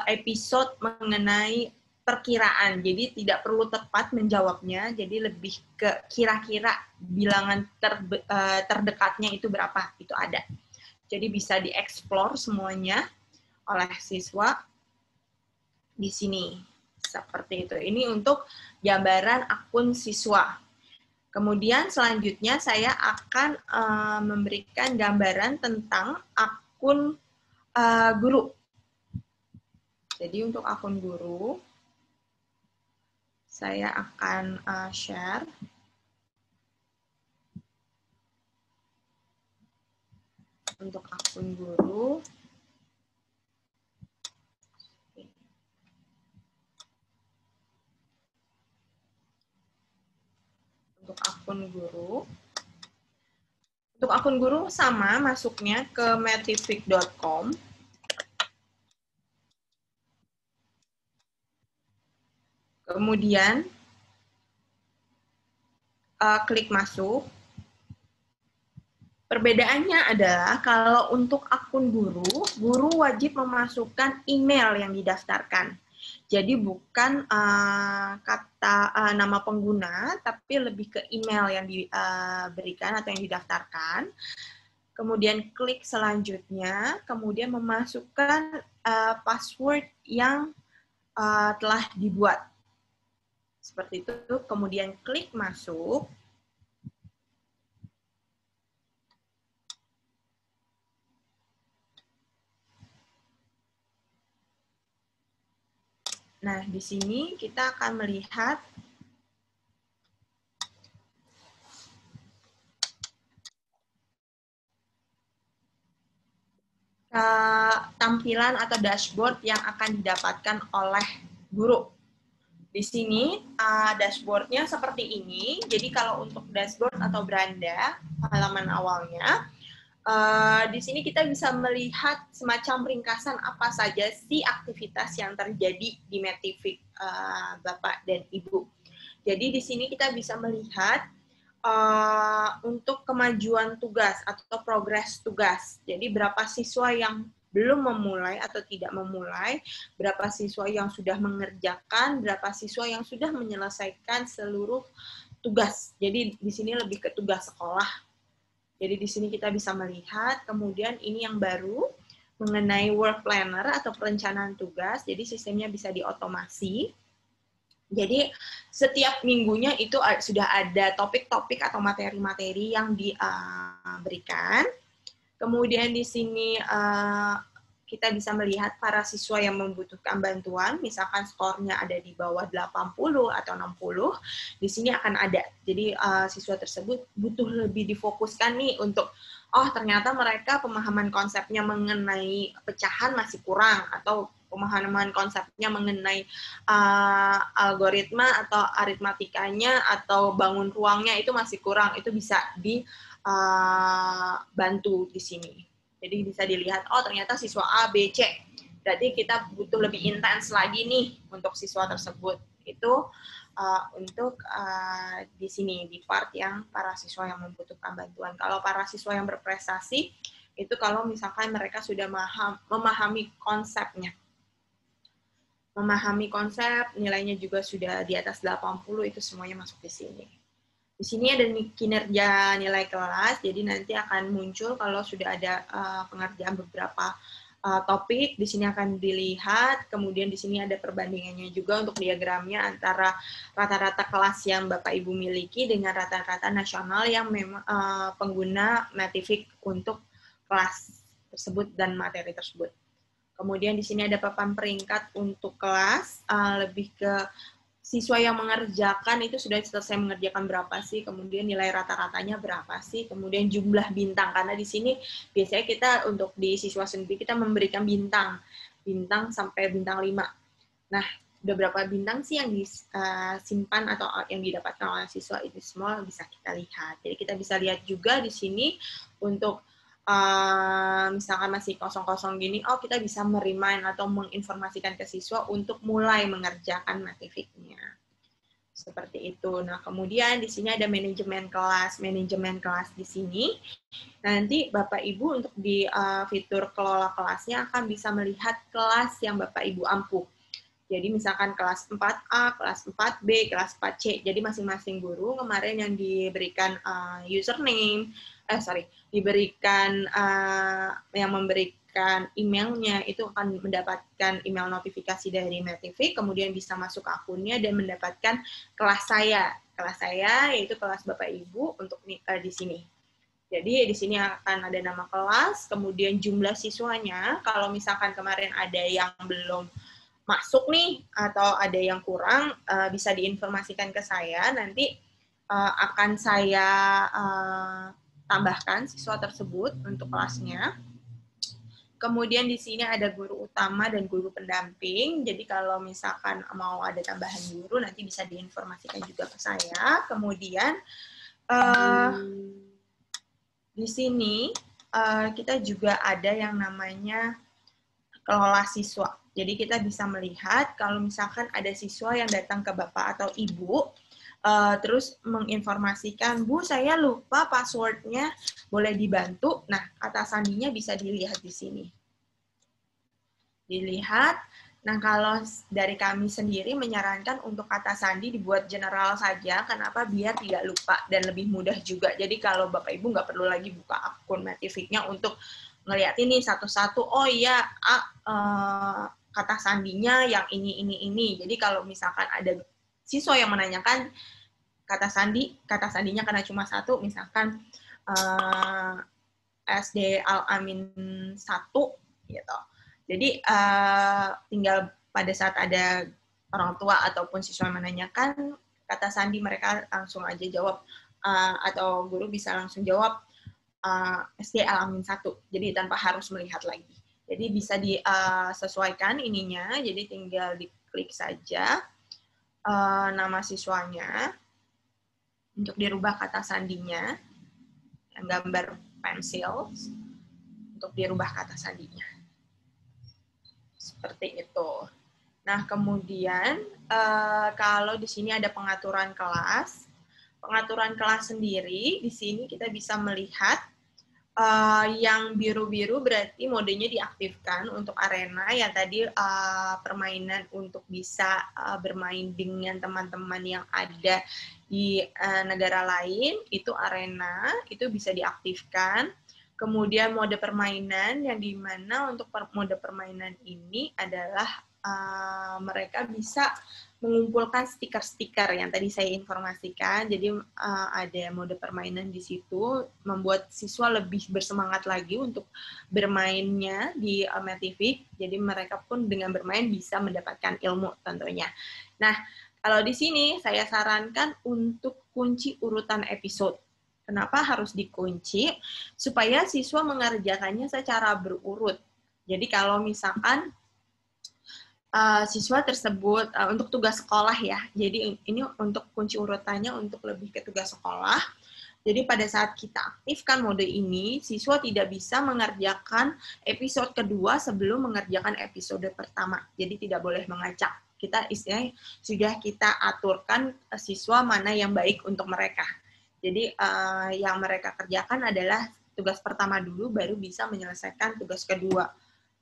episode mengenai perkiraan. Jadi tidak perlu tepat menjawabnya, jadi lebih ke kira-kira bilangan terdekatnya itu berapa, itu ada. Jadi bisa dieksplor semuanya oleh siswa di sini. Seperti itu. Ini untuk gambaran akun siswa. Kemudian selanjutnya saya akan memberikan gambaran tentang akun guru. Jadi untuk akun guru, saya akan share. Untuk akun guru. Untuk akun guru. Untuk akun guru sama masuknya ke metific.com. Kemudian klik masuk. Perbedaannya adalah kalau untuk akun guru, guru wajib memasukkan email yang didaftarkan. Jadi bukan nama pengguna, tapi lebih ke email yang diberikan atau yang didaftarkan. Kemudian klik selanjutnya, kemudian memasukkan password yang telah dibuat. Seperti itu, kemudian klik masuk. Nah, di sini kita akan melihat tampilan atau dashboard yang akan didapatkan oleh guru. Di sini dashboardnya seperti ini. Jadi kalau untuk dashboard atau beranda halaman awalnya, di sini kita bisa melihat semacam ringkasan apa saja sih aktivitas yang terjadi di Metific Bapak dan Ibu. Jadi di sini kita bisa melihat untuk kemajuan tugas atau progres tugas. Jadi berapa siswa yang belum memulai atau tidak memulai, berapa siswa yang sudah mengerjakan, berapa siswa yang sudah menyelesaikan seluruh tugas. Jadi di sini lebih ke tugas sekolah. Jadi di sini kita bisa melihat, kemudian ini yang baru mengenai work planner atau perencanaan tugas. Jadi sistemnya bisa diotomasi. Jadi setiap minggunya itu sudah ada topik-topik atau materi-materi yang diberikan. Kemudian di sini kita bisa melihat para siswa yang membutuhkan bantuan, misalkan skornya ada di bawah 80 atau 60, di sini akan ada. Jadi siswa tersebut butuh lebih difokuskan nih untuk, oh ternyata mereka pemahaman konsepnya mengenai pecahan masih kurang, atau pemahaman konsepnya mengenai algoritma atau aritmatikanya atau bangun ruangnya itu masih kurang, itu bisa dibantu di sini. Jadi bisa dilihat, oh ternyata siswa A, B, C. Berarti kita butuh lebih intens lagi nih untuk siswa tersebut. Itu untuk di sini, di part yang para siswa yang membutuhkan bantuan. Kalau para siswa yang berprestasi, itu kalau misalkan mereka sudah memahami konsepnya. Memahami konsep, nilainya juga sudah di atas 80, itu semuanya masuk di sini. Di sini ada kinerja nilai kelas, jadi nanti akan muncul kalau sudah ada pengerjaan beberapa topik, di sini akan dilihat, kemudian di sini ada perbandingannya juga untuk diagramnya antara rata-rata kelas yang Bapak Ibu miliki dengan rata-rata nasional yang memang pengguna Metific untuk kelas tersebut dan materi tersebut. Kemudian di sini ada papan peringkat untuk kelas, lebih ke siswa yang mengerjakan itu sudah selesai mengerjakan berapa sih, kemudian nilai rata-ratanya berapa sih, kemudian jumlah bintang, karena di sini biasanya kita untuk di siswa sendiri kita memberikan bintang sampai bintang 5. Nah, udah berapa bintang sih yang disimpan atau yang didapatkan oleh siswa, itu semua bisa kita lihat. Jadi kita bisa lihat juga di sini untuk misalkan masih kosong-kosong gini, oh kita bisa merimain atau menginformasikan ke siswa untuk mulai mengerjakan Metific-nya. Seperti itu. Nah, kemudian di sini ada manajemen kelas. Manajemen kelas di sini, nanti Bapak Ibu untuk di fitur kelola kelasnya akan bisa melihat kelas yang Bapak Ibu ampuh. Jadi misalkan kelas 4A, kelas 4B, kelas 4C. Jadi masing-masing guru kemarin yang diberikan username, diberikan yang memberikan emailnya itu akan mendapatkan email notifikasi dari Metific, kemudian bisa masuk ke akunnya dan mendapatkan kelas saya. Kelas saya yaitu kelas Bapak Ibu untuk di sini. Jadi di sini akan ada nama kelas, kemudian jumlah siswanya. Kalau misalkan kemarin ada yang belum masuk nih atau ada yang kurang, bisa diinformasikan ke saya, nanti akan saya tambahkan siswa tersebut untuk kelasnya. Kemudian di sini ada guru utama dan guru pendamping, jadi kalau misalkan mau ada tambahan guru nanti bisa diinformasikan juga ke saya. Kemudian di sini kita juga ada yang namanya kelola siswa. Jadi kita bisa melihat kalau misalkan ada siswa yang datang ke Bapak atau Ibu, terus menginformasikan, Bu, saya lupa password-nya, boleh dibantu? Nah, kata sandinya bisa dilihat di sini. Dilihat. Nah, kalau dari kami sendiri menyarankan untuk kata sandi dibuat general saja, kenapa? Biar tidak lupa dan lebih mudah juga. Jadi kalau Bapak Ibu nggak perlu lagi buka akun Metifiknya untuk ngeliat ini satu-satu, oh iya, kata sandinya yang ini. Jadi kalau misalkan ada siswa yang menanyakan kata sandinya karena cuma satu, misalkan SD Al-Amin 1, gitu. Jadi tinggal pada saat ada orang tua ataupun siswa yang menanyakan kata sandi, mereka langsung aja jawab, atau guru bisa langsung jawab SD Al-Amin 1. Jadi tanpa harus melihat lagi. Jadi bisa disesuaikan ininya, jadi tinggal diklik saja nama siswanya untuk dirubah kata sandinya, yang gambar pensil, untuk dirubah kata sandinya. Seperti itu. Nah, kemudian kalau di sini ada pengaturan kelas sendiri, di sini kita bisa melihat yang biru-biru berarti modenya diaktifkan untuk arena, yang tadi permainan untuk bisa bermain dengan teman-teman yang ada di negara lain, itu arena, itu bisa diaktifkan. Kemudian mode permainan, yang dimana untuk mode permainan ini adalah mereka bisa mengumpulkan stiker-stiker yang tadi saya informasikan. Jadi ada mode permainan di situ, membuat siswa lebih bersemangat lagi untuk bermainnya di Metivik. Jadi mereka pun dengan bermain bisa mendapatkan ilmu tentunya. Nah, kalau di sini saya sarankan untuk kunci urutan episode. Kenapa harus dikunci? Supaya siswa mengerjakannya secara berurut. Jadi kalau misalkan siswa tersebut untuk tugas sekolah ya. Jadi ini untuk kunci urutannya untuk lebih ke tugas sekolah. Jadi pada saat kita aktifkan mode ini, siswa tidak bisa mengerjakan episode kedua sebelum mengerjakan episode pertama. Jadi tidak boleh mengacak. Kita istilahnya sudah kita aturkan siswa mana yang baik untuk mereka. Jadi yang mereka kerjakan adalah tugas pertama dulu, baru bisa menyelesaikan tugas kedua.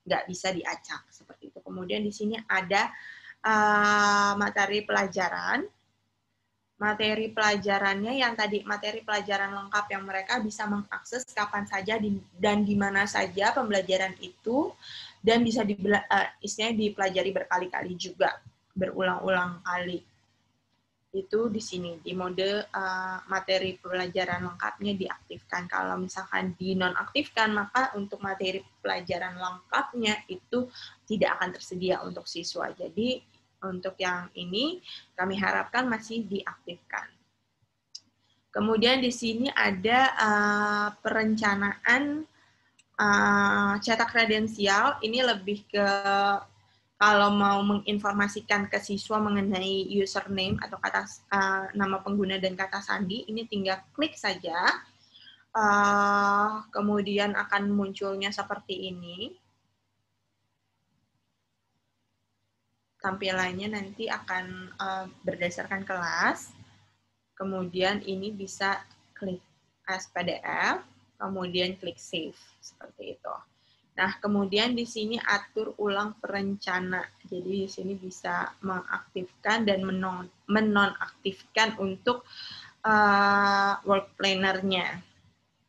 Nggak bisa diacak seperti itu. Kemudian di sini ada materi pelajaran. Materi pelajarannya yang tadi materi pelajaran lengkap yang mereka bisa mengakses kapan saja dan di mana saja pembelajaran itu, dan bisa istilahnya dipelajari berkali-kali juga, berulang-ulang kali. Itu di sini di mode materi pelajaran lengkapnya diaktifkan. Kalau misalkan dinonaktifkan, maka untuk materi pelajaran lengkapnya itu tidak akan tersedia untuk siswa. Jadi untuk yang ini kami harapkan masih diaktifkan. Kemudian di sini ada perencanaan cetak kredensial. Ini lebih ke kalau mau menginformasikan ke siswa mengenai username atau kata nama pengguna dan kata sandi, ini tinggal klik saja. Kemudian akan munculnya seperti ini. Tampilannya nanti akan berdasarkan kelas. Kemudian ini bisa klik as PDF, kemudian klik save, seperti itu. Nah, kemudian di sini atur ulang perencana. Jadi di sini bisa mengaktifkan dan menonaktifkan untuk work planner-nya.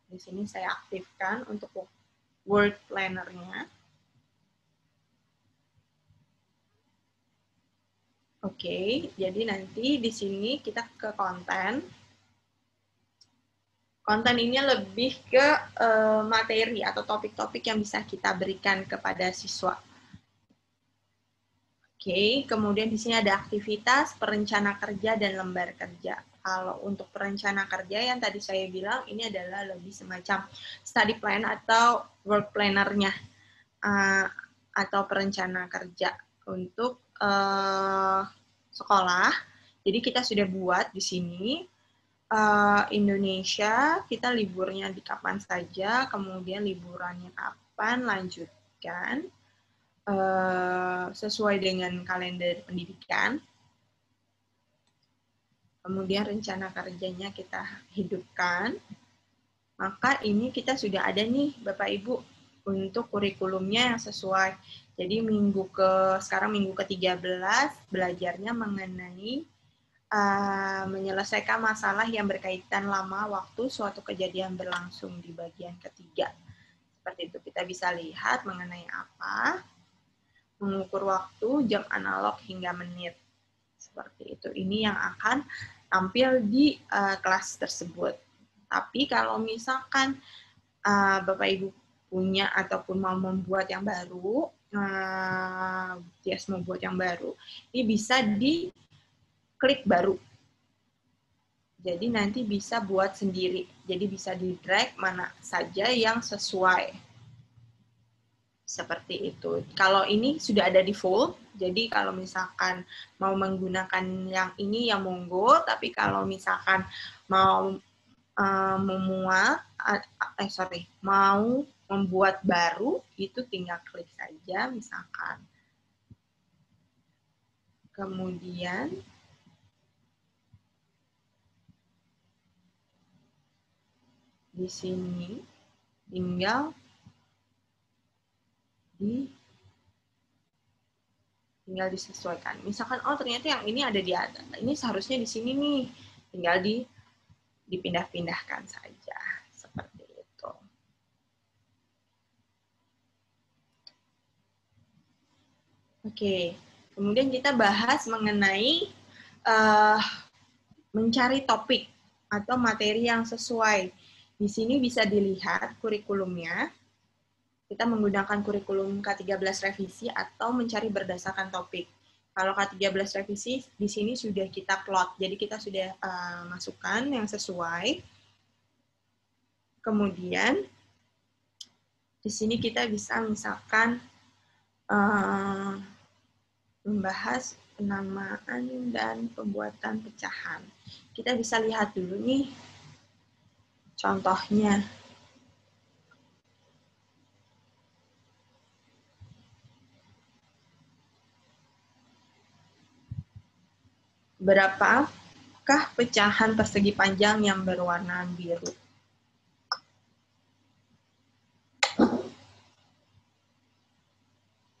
Di sini saya aktifkan untuk work planner-nya. Oke, jadi nanti di sini kita ke konten. Konten ini lebih ke materi atau topik-topik yang bisa kita berikan kepada siswa. Oke, kemudian di sini ada aktivitas, perencana kerja, dan lembar kerja. Kalau untuk perencana kerja yang tadi saya bilang, ini adalah lebih semacam study plan atau work planner-nya, atau perencana kerja untuk sekolah. Jadi kita sudah buat di sini, Indonesia, kita liburnya di kapan saja, kemudian liburannya kapan, lanjutkan. sesuai dengan kalender pendidikan. Kemudian rencana kerjanya kita hidupkan. Maka ini kita sudah ada nih Bapak Ibu untuk kurikulumnya yang sesuai. Jadi sekarang minggu ke-13 belajarnya mengenai menyelesaikan masalah yang berkaitan lama waktu suatu kejadian berlangsung di bagian ketiga. Seperti itu kita bisa lihat mengenai apa, mengukur waktu, jam analog hingga menit. Seperti itu. Ini yang akan tampil di kelas tersebut. Tapi kalau misalkan Bapak Ibu punya ataupun mau membuat yang baru, membuat yang baru, ini bisa diklik baru. Jadi nanti bisa buat sendiri. Jadi bisa di drag mana saja yang sesuai. Seperti itu. Kalau ini sudah ada default, jadi kalau misalkan mau menggunakan yang ini ya monggo, tapi kalau misalkan mau mau membuat baru, itu tinggal klik saja misalkan. Kemudian di sini tinggal disesuaikan. Misalkan oh ternyata yang ini ada di atas, ini seharusnya di sini nih, tinggal dipindah-pindahkan saja seperti itu. Oke, kemudian kita bahas mengenai mencari topik atau materi yang sesuai. Di sini bisa dilihat kurikulumnya. Kita menggunakan kurikulum K13 revisi atau mencari berdasarkan topik. Kalau K13 revisi, di sini sudah kita plot. Jadi kita sudah masukkan yang sesuai. Kemudian, di sini kita bisa misalkan membahas penamaan dan pembuatan pecahan. Kita bisa lihat dulu nih contohnya. Berapakah pecahan persegi panjang yang berwarna biru?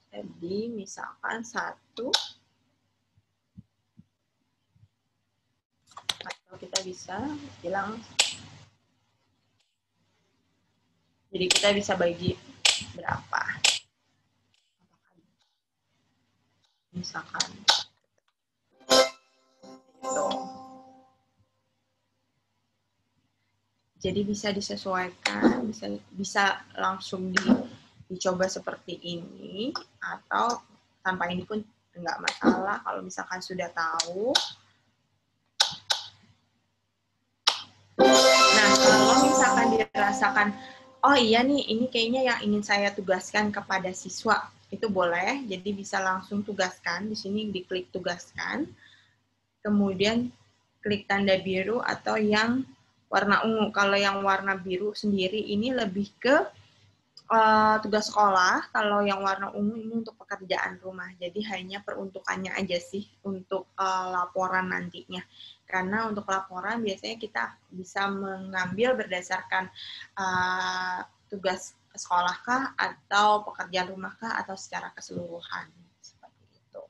Jadi misalkan 1, atau kita bisa bilang, jadi kita bisa bagi berapa. Misalkan itu. Jadi bisa disesuaikan, bisa langsung dicoba seperti ini, atau tanpa ini pun enggak masalah kalau misalkan sudah tahu. Nah, kalau misalkan dirasakan, oh iya nih, ini kayaknya yang ingin saya tugaskan kepada siswa, itu boleh, jadi bisa langsung tugaskan, di sini diklik tugaskan, kemudian klik tanda biru atau yang warna ungu. Kalau yang warna biru sendiri ini lebih ke tugas sekolah, kalau yang warna ungu ini untuk pekerjaan rumah. Jadi hanya peruntukannya aja sih untuk laporan nantinya. Karena untuk laporan biasanya kita bisa mengambil berdasarkan tugas sekolah kah, atau pekerjaan rumah kah, atau secara keseluruhan. Seperti itu.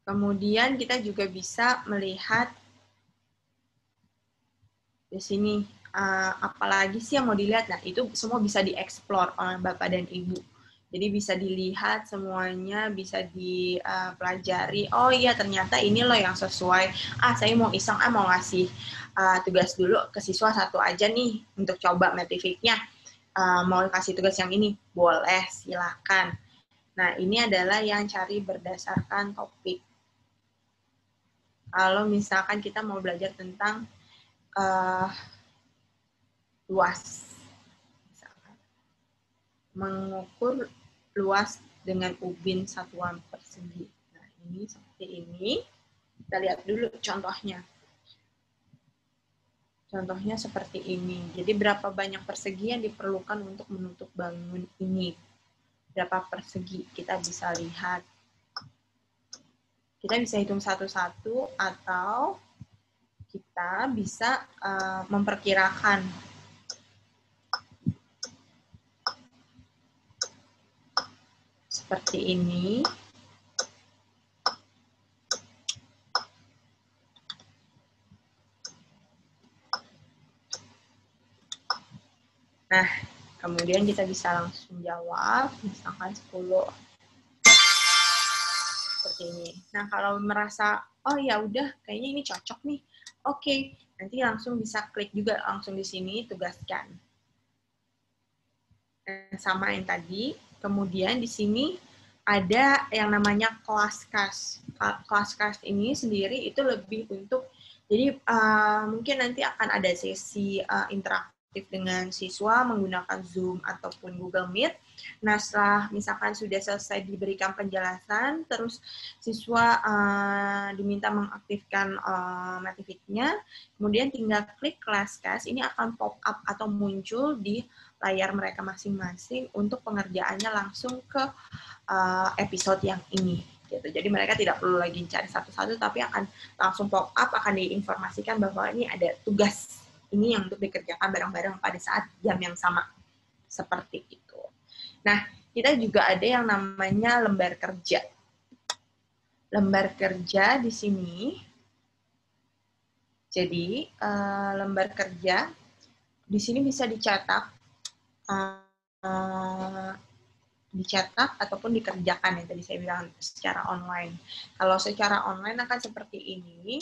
Kemudian kita juga bisa melihat di sini apalagi sih yang mau dilihat. Nah, itu semua bisa dieksplor oleh Bapak dan Ibu. Jadi bisa dilihat semuanya, bisa dipelajari. Oh iya, ternyata ini loh yang sesuai. Saya mau iseng, mau ngasih tugas dulu ke siswa 1 aja nih untuk coba Metifiknya. Mau kasih tugas yang ini? Boleh, silakan. Nah, ini adalah yang cari berdasarkan topik. Kalau misalkan kita mau belajar tentang luas, misalkan mengukur luas dengan ubin satuan persegi. Nah, ini seperti ini. Kita lihat dulu contohnya. Contohnya seperti ini. Jadi berapa banyak persegi yang diperlukan untuk menutup bangun ini? berapa persegi. Kita bisa lihat. Kita bisa hitung satu-satu atau kita bisa memperkirakan. Seperti ini. Nah, kemudian kita bisa langsung jawab, misalkan 10. Seperti ini. Nah, kalau merasa, oh ya udah, kayaknya ini cocok nih. Oke, nanti langsung bisa klik juga langsung di sini, tugaskan. Nah, sama yang tadi. Kemudian di sini ada yang namanya class cast. Class cast ini sendiri itu lebih untuk, jadi mungkin nanti akan ada sesi interaktif dengan siswa menggunakan Zoom ataupun Google Meet. Nah, setelah misalkan sudah selesai diberikan penjelasan, terus siswa diminta mengaktifkan Metific-nya, kemudian tinggal klik ClassCast, ini akan pop up atau muncul di layar mereka masing-masing untuk pengerjaannya langsung ke episode yang ini. Gitu. Jadi mereka tidak perlu lagi cari satu-satu, tapi akan langsung pop up, akan diinformasikan bahwa ini ada tugas ini yang untuk dikerjakan bareng-bareng pada saat jam yang sama. Seperti itu. Nah, kita juga ada yang namanya lembar kerja. Lembar kerja di sini, jadi lembar kerja di sini bisa dicetak, dicetak ataupun dikerjakan ya tadi saya bilang secara online. Kalau secara online akan seperti ini,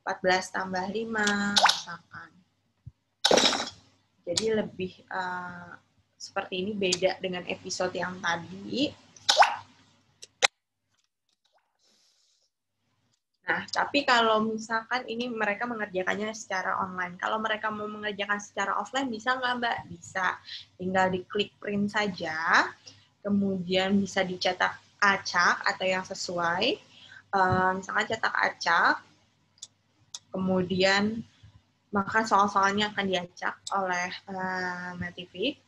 14 tambah 5 misalkan. Jadi lebih seperti ini, beda dengan episode yang tadi. Nah, tapi kalau misalkan ini mereka mengerjakannya secara online. Kalau mereka mau mengerjakan secara offline, bisa nggak, Mbak? Bisa. Tinggal diklik print saja, kemudian bisa dicetak acak atau yang sesuai. Misalkan cetak acak, kemudian maka soal-soalnya akan diacak oleh Metific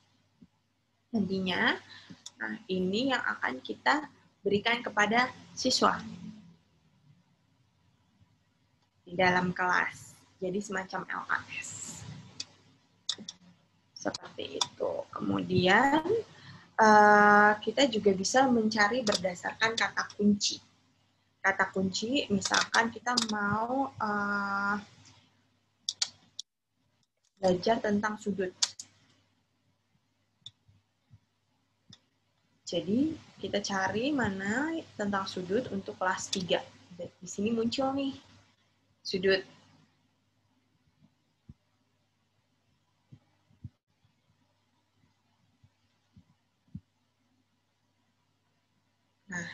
nantinya. Nah, ini yang akan kita berikan kepada siswa di dalam kelas. Jadi semacam LKS. Seperti itu. Kemudian kita juga bisa mencari berdasarkan kata kunci. Kata kunci, misalkan kita mau belajar tentang sudut. Jadi, kita cari mana tentang sudut untuk kelas 3. Di sini muncul nih, sudut. Nah,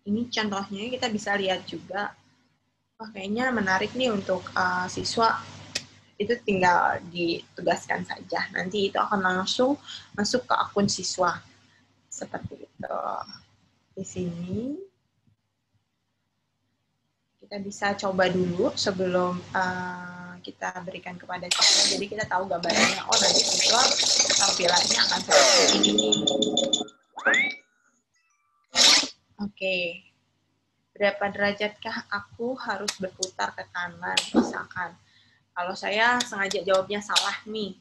ini contohnya kita bisa lihat juga. Oh, kayaknya menarik nih untuk siswa. Itu tinggal ditugaskan saja. Nanti itu akan langsung masuk ke akun siswa. Seperti itu. Di sini kita bisa coba dulu sebelum kita berikan kepada siswa. Jadi kita tahu gambarannya, oh nanti siswa tampilannya akan seperti ini. Oke. Berapa derajatkah aku harus berputar ke kanan, misalkan. Kalau saya sengaja jawabnya salah nih.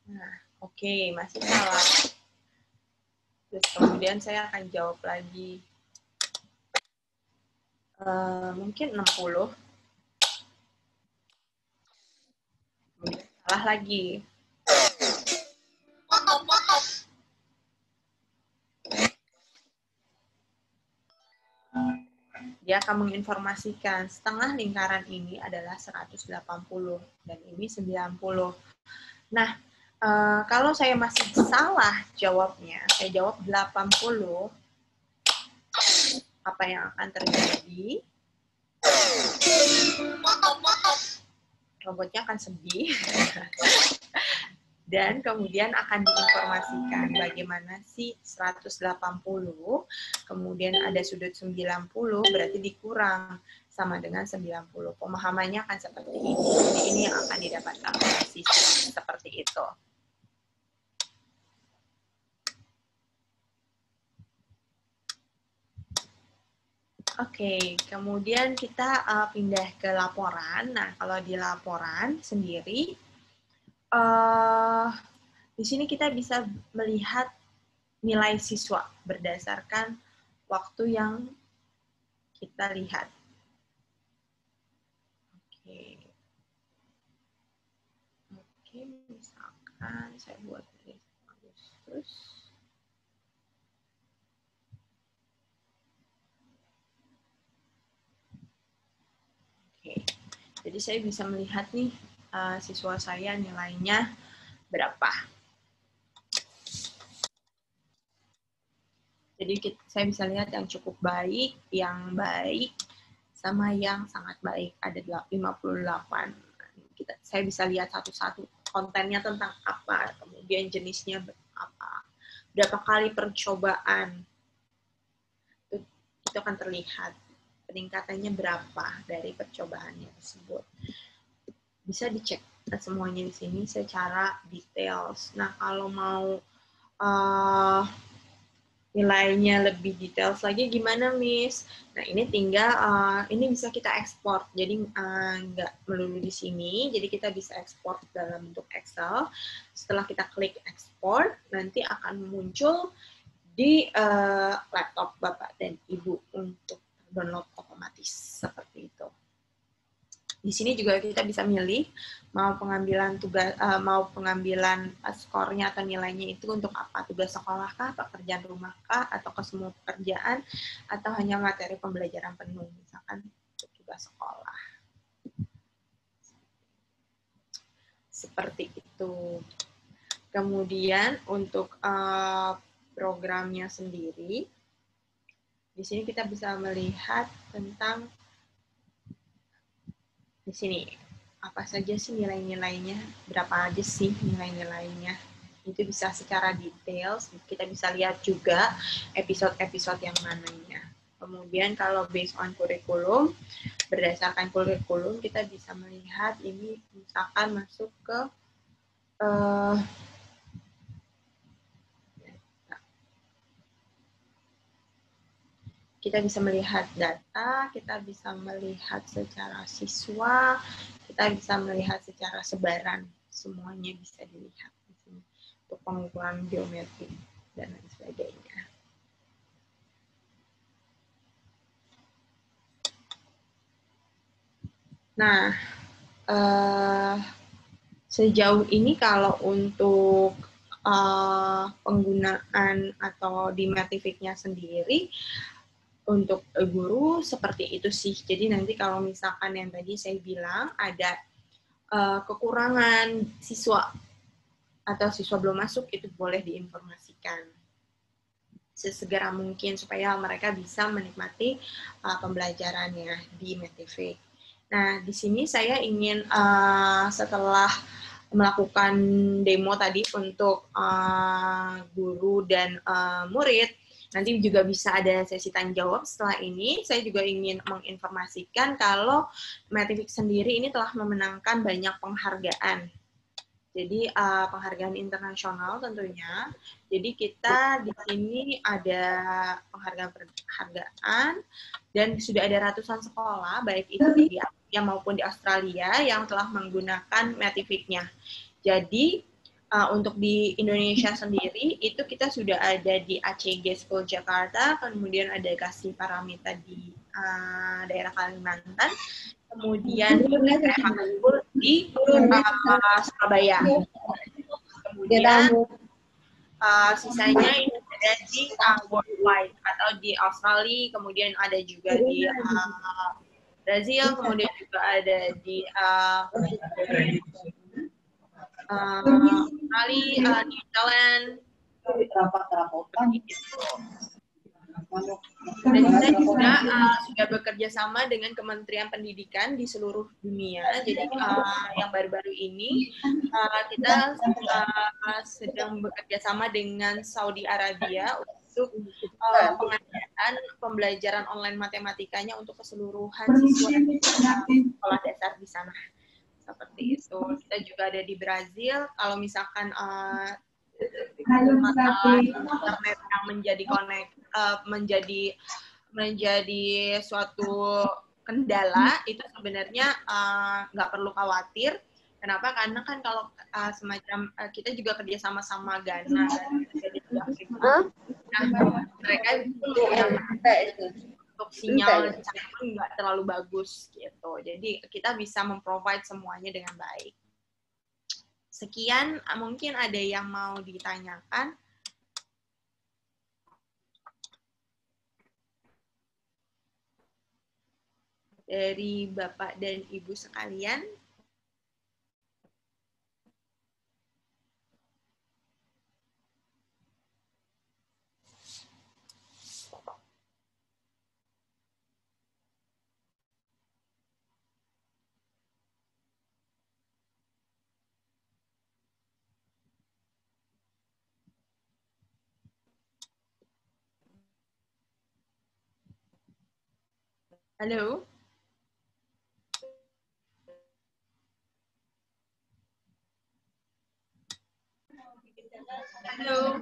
Nah, oke, masih salah. Terus kemudian saya akan jawab lagi. Mungkin 60. Kemudian salah lagi. Dia akan menginformasikan setengah lingkaran ini adalah 180 dan ini 90. Nah, kalau saya masih salah jawabnya, saya jawab 80, apa yang akan terjadi? Robotnya akan sedih. Dan kemudian akan diinformasikan bagaimana sih 180, kemudian ada sudut 90, berarti dikurang sama dengan 90. Pemahamannya akan seperti ini. Jadi ini yang akan didapatkan oleh siswa seperti itu. Oke, kemudian kita pindah ke laporan. Nah, kalau di laporan sendiri, di sini kita bisa melihat nilai siswa berdasarkan waktu yang kita lihat. Oke. Oke, misalkan saya buat dari Agustus. Oke. Jadi saya bisa melihat nih siswa saya nilainya berapa. Jadi saya bisa lihat yang cukup baik, yang baik, sama yang sangat baik. Ada 58. Saya bisa lihat satu-satu kontennya tentang apa, kemudian jenisnya apa, berapa kali percobaan. Itu akan terlihat peningkatannya berapa dari percobaannya tersebut. Bisa dicek semuanya di sini secara details. Nah, kalau mau nilainya lebih detail lagi gimana, Miss? Nah, ini tinggal, ini bisa kita ekspor. Jadi, nggak melulu di sini. Jadi, kita bisa ekspor dalam bentuk Excel. Setelah kita klik ekspor, nanti akan muncul di laptop Bapak dan Ibu untuk download otomatis. Seperti itu. Di sini juga kita bisa milih mau pengambilan tugas, mau pengambilan skornya atau nilainya itu untuk apa? Tugas sekolah kah, pekerjaan rumah kah, atau ke semua pekerjaan, atau hanya materi pembelajaran penuh, misalkan untuk tugas sekolah. Seperti itu. Kemudian untuk programnya sendiri, di sini kita bisa melihat tentang di sini apa saja sih nilai-nilainya, berapa aja sih nilai-nilainya. Itu bisa secara detail, kita bisa lihat juga episode-episode yang mananya. Kemudian kalau based on kurikulum, berdasarkan kurikulum kita bisa melihat ini misalkan masuk ke kita bisa melihat data, kita bisa melihat secara siswa, kita bisa melihat secara sebaran, semuanya bisa dilihat di sini untuk pengukuran geometri dan lain sebagainya. Nah, sejauh ini kalau untuk penggunaan atau di Metifiknya sendiri, untuk guru seperti itu sih. Jadi nanti kalau misalkan yang tadi saya bilang ada kekurangan siswa atau siswa belum masuk, itu boleh diinformasikan sesegera mungkin supaya mereka bisa menikmati pembelajarannya di Metifik. Nah, di sini saya ingin setelah melakukan demo tadi untuk guru dan murid, nanti juga bisa ada sesi tanya jawab setelah ini. Saya juga ingin menginformasikan kalau Metifik sendiri ini telah memenangkan banyak penghargaan. Jadi penghargaan internasional tentunya. Jadi kita di sini ada penghargaan dan sudah ada ratusan sekolah baik itu di Asia maupun di Australia yang telah menggunakan Metifiknya. Jadi untuk di Indonesia sendiri itu kita sudah ada di ACG School Jakarta, kemudian ada Kasih Paramita di daerah Kalimantan, kemudian di Surabaya. Kemudian sisanya ini ada di worldwide atau di Australia, kemudian ada juga di Brazil, kemudian juga ada di Australia, New Zealand. Dan kita juga sudah bekerja sama dengan Kementerian Pendidikan di seluruh dunia. Jadi yang baru-baru ini kita sedang bekerja sama dengan Saudi Arabia untuk pengadaan dan pembelajaran online matematikanya untuk keseluruhan siswa sekolah dasar di sana. Seperti itu. Kita juga ada di Brazil. Kalau misalkan masalah internet yang menjadi suatu kendala, itu sebenarnya nggak perlu khawatir. Kenapa? Karena kan kalau semacam kita juga kerja sama Ghana dan jadi Afrika, nah mereka itu untuk sinyal nggak terlalu bagus gitu. Jadi kita bisa memprovide semuanya dengan baik. Sekian, mungkin ada yang mau ditanyakan. Dari Bapak dan Ibu sekalian. Halo? Halo?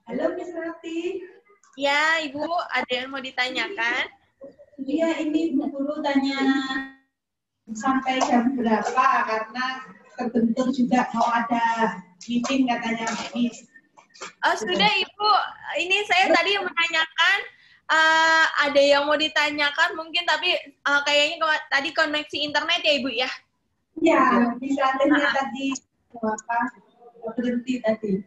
Halo, Miss Rati. Ya, Ibu, ada yang mau ditanyakan? Iya, ini Bu Guru tanya sampai jam berapa, karena terbentur juga mau ada meeting katanya Miss. Oh, sudah Ibu. Ini saya tadi menanyakan, ada yang mau ditanyakan mungkin, tapi kayaknya tadi koneksi internet ya Ibu ya? Iya, bisa tadi apa berhenti tadi.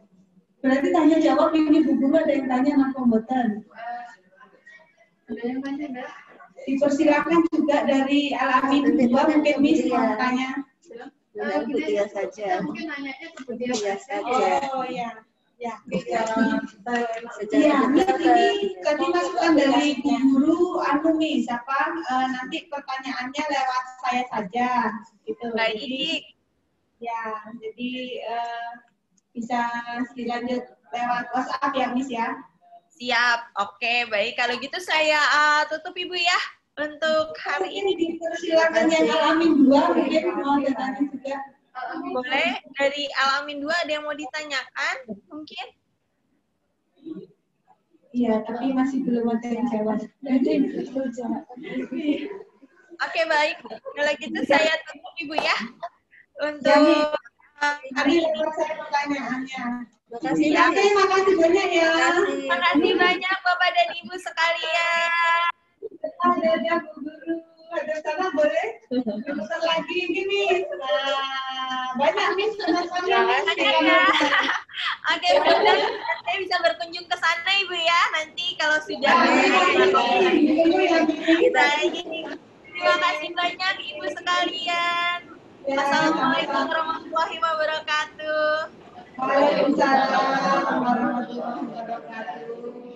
Berarti tanya jawab ini Bu Guru, ada yang tanya nang komputer. Ada yang tanya enggak? Dipersilakan juga dari Alamin 2 mungkin Miss mau tanya. Bu Tia saja. Mungkin nanyanya ke Bu Tia saja. Oh iya. Ya, Secara ini tadi masukan dari Bu Guru, Miss, nanti pertanyaannya lewat saya saja, gitu. Baik. Jadi bisa dilanjut lewat WhatsApp ya, Miss ya. Siap. Oke, baik. Kalau gitu saya tutup Ibu ya untuk hari ini. Dipersilakan yang Alamin 2 mungkin mau tanya juga. Boleh, dari Alamin 2 ada yang mau ditanyakan mungkin? Iya, tapi masih belum ada yang jawab. Oke, baik. Kalau gitu saya tutup Ibu ya untuk hari ini. Selesai pertanyaannya. Makasih. Terima kasih banyak ya. Terima kasih banyak Bapak dan Ibu sekalian. Ada Bu Guru, ada sana boleh? Bentar lagi ini Miss. Banyak Miss sama-sama. Oke, mudah-mudahan saya bisa berkunjung ke sana Ibu ya. Nanti kalau sudah terima kasih banyak Ibu sekalian. Wassalamualaikum warahmatullahi wabarakatuh. Waalaikumsalam warahmatullahi wabarakatuh.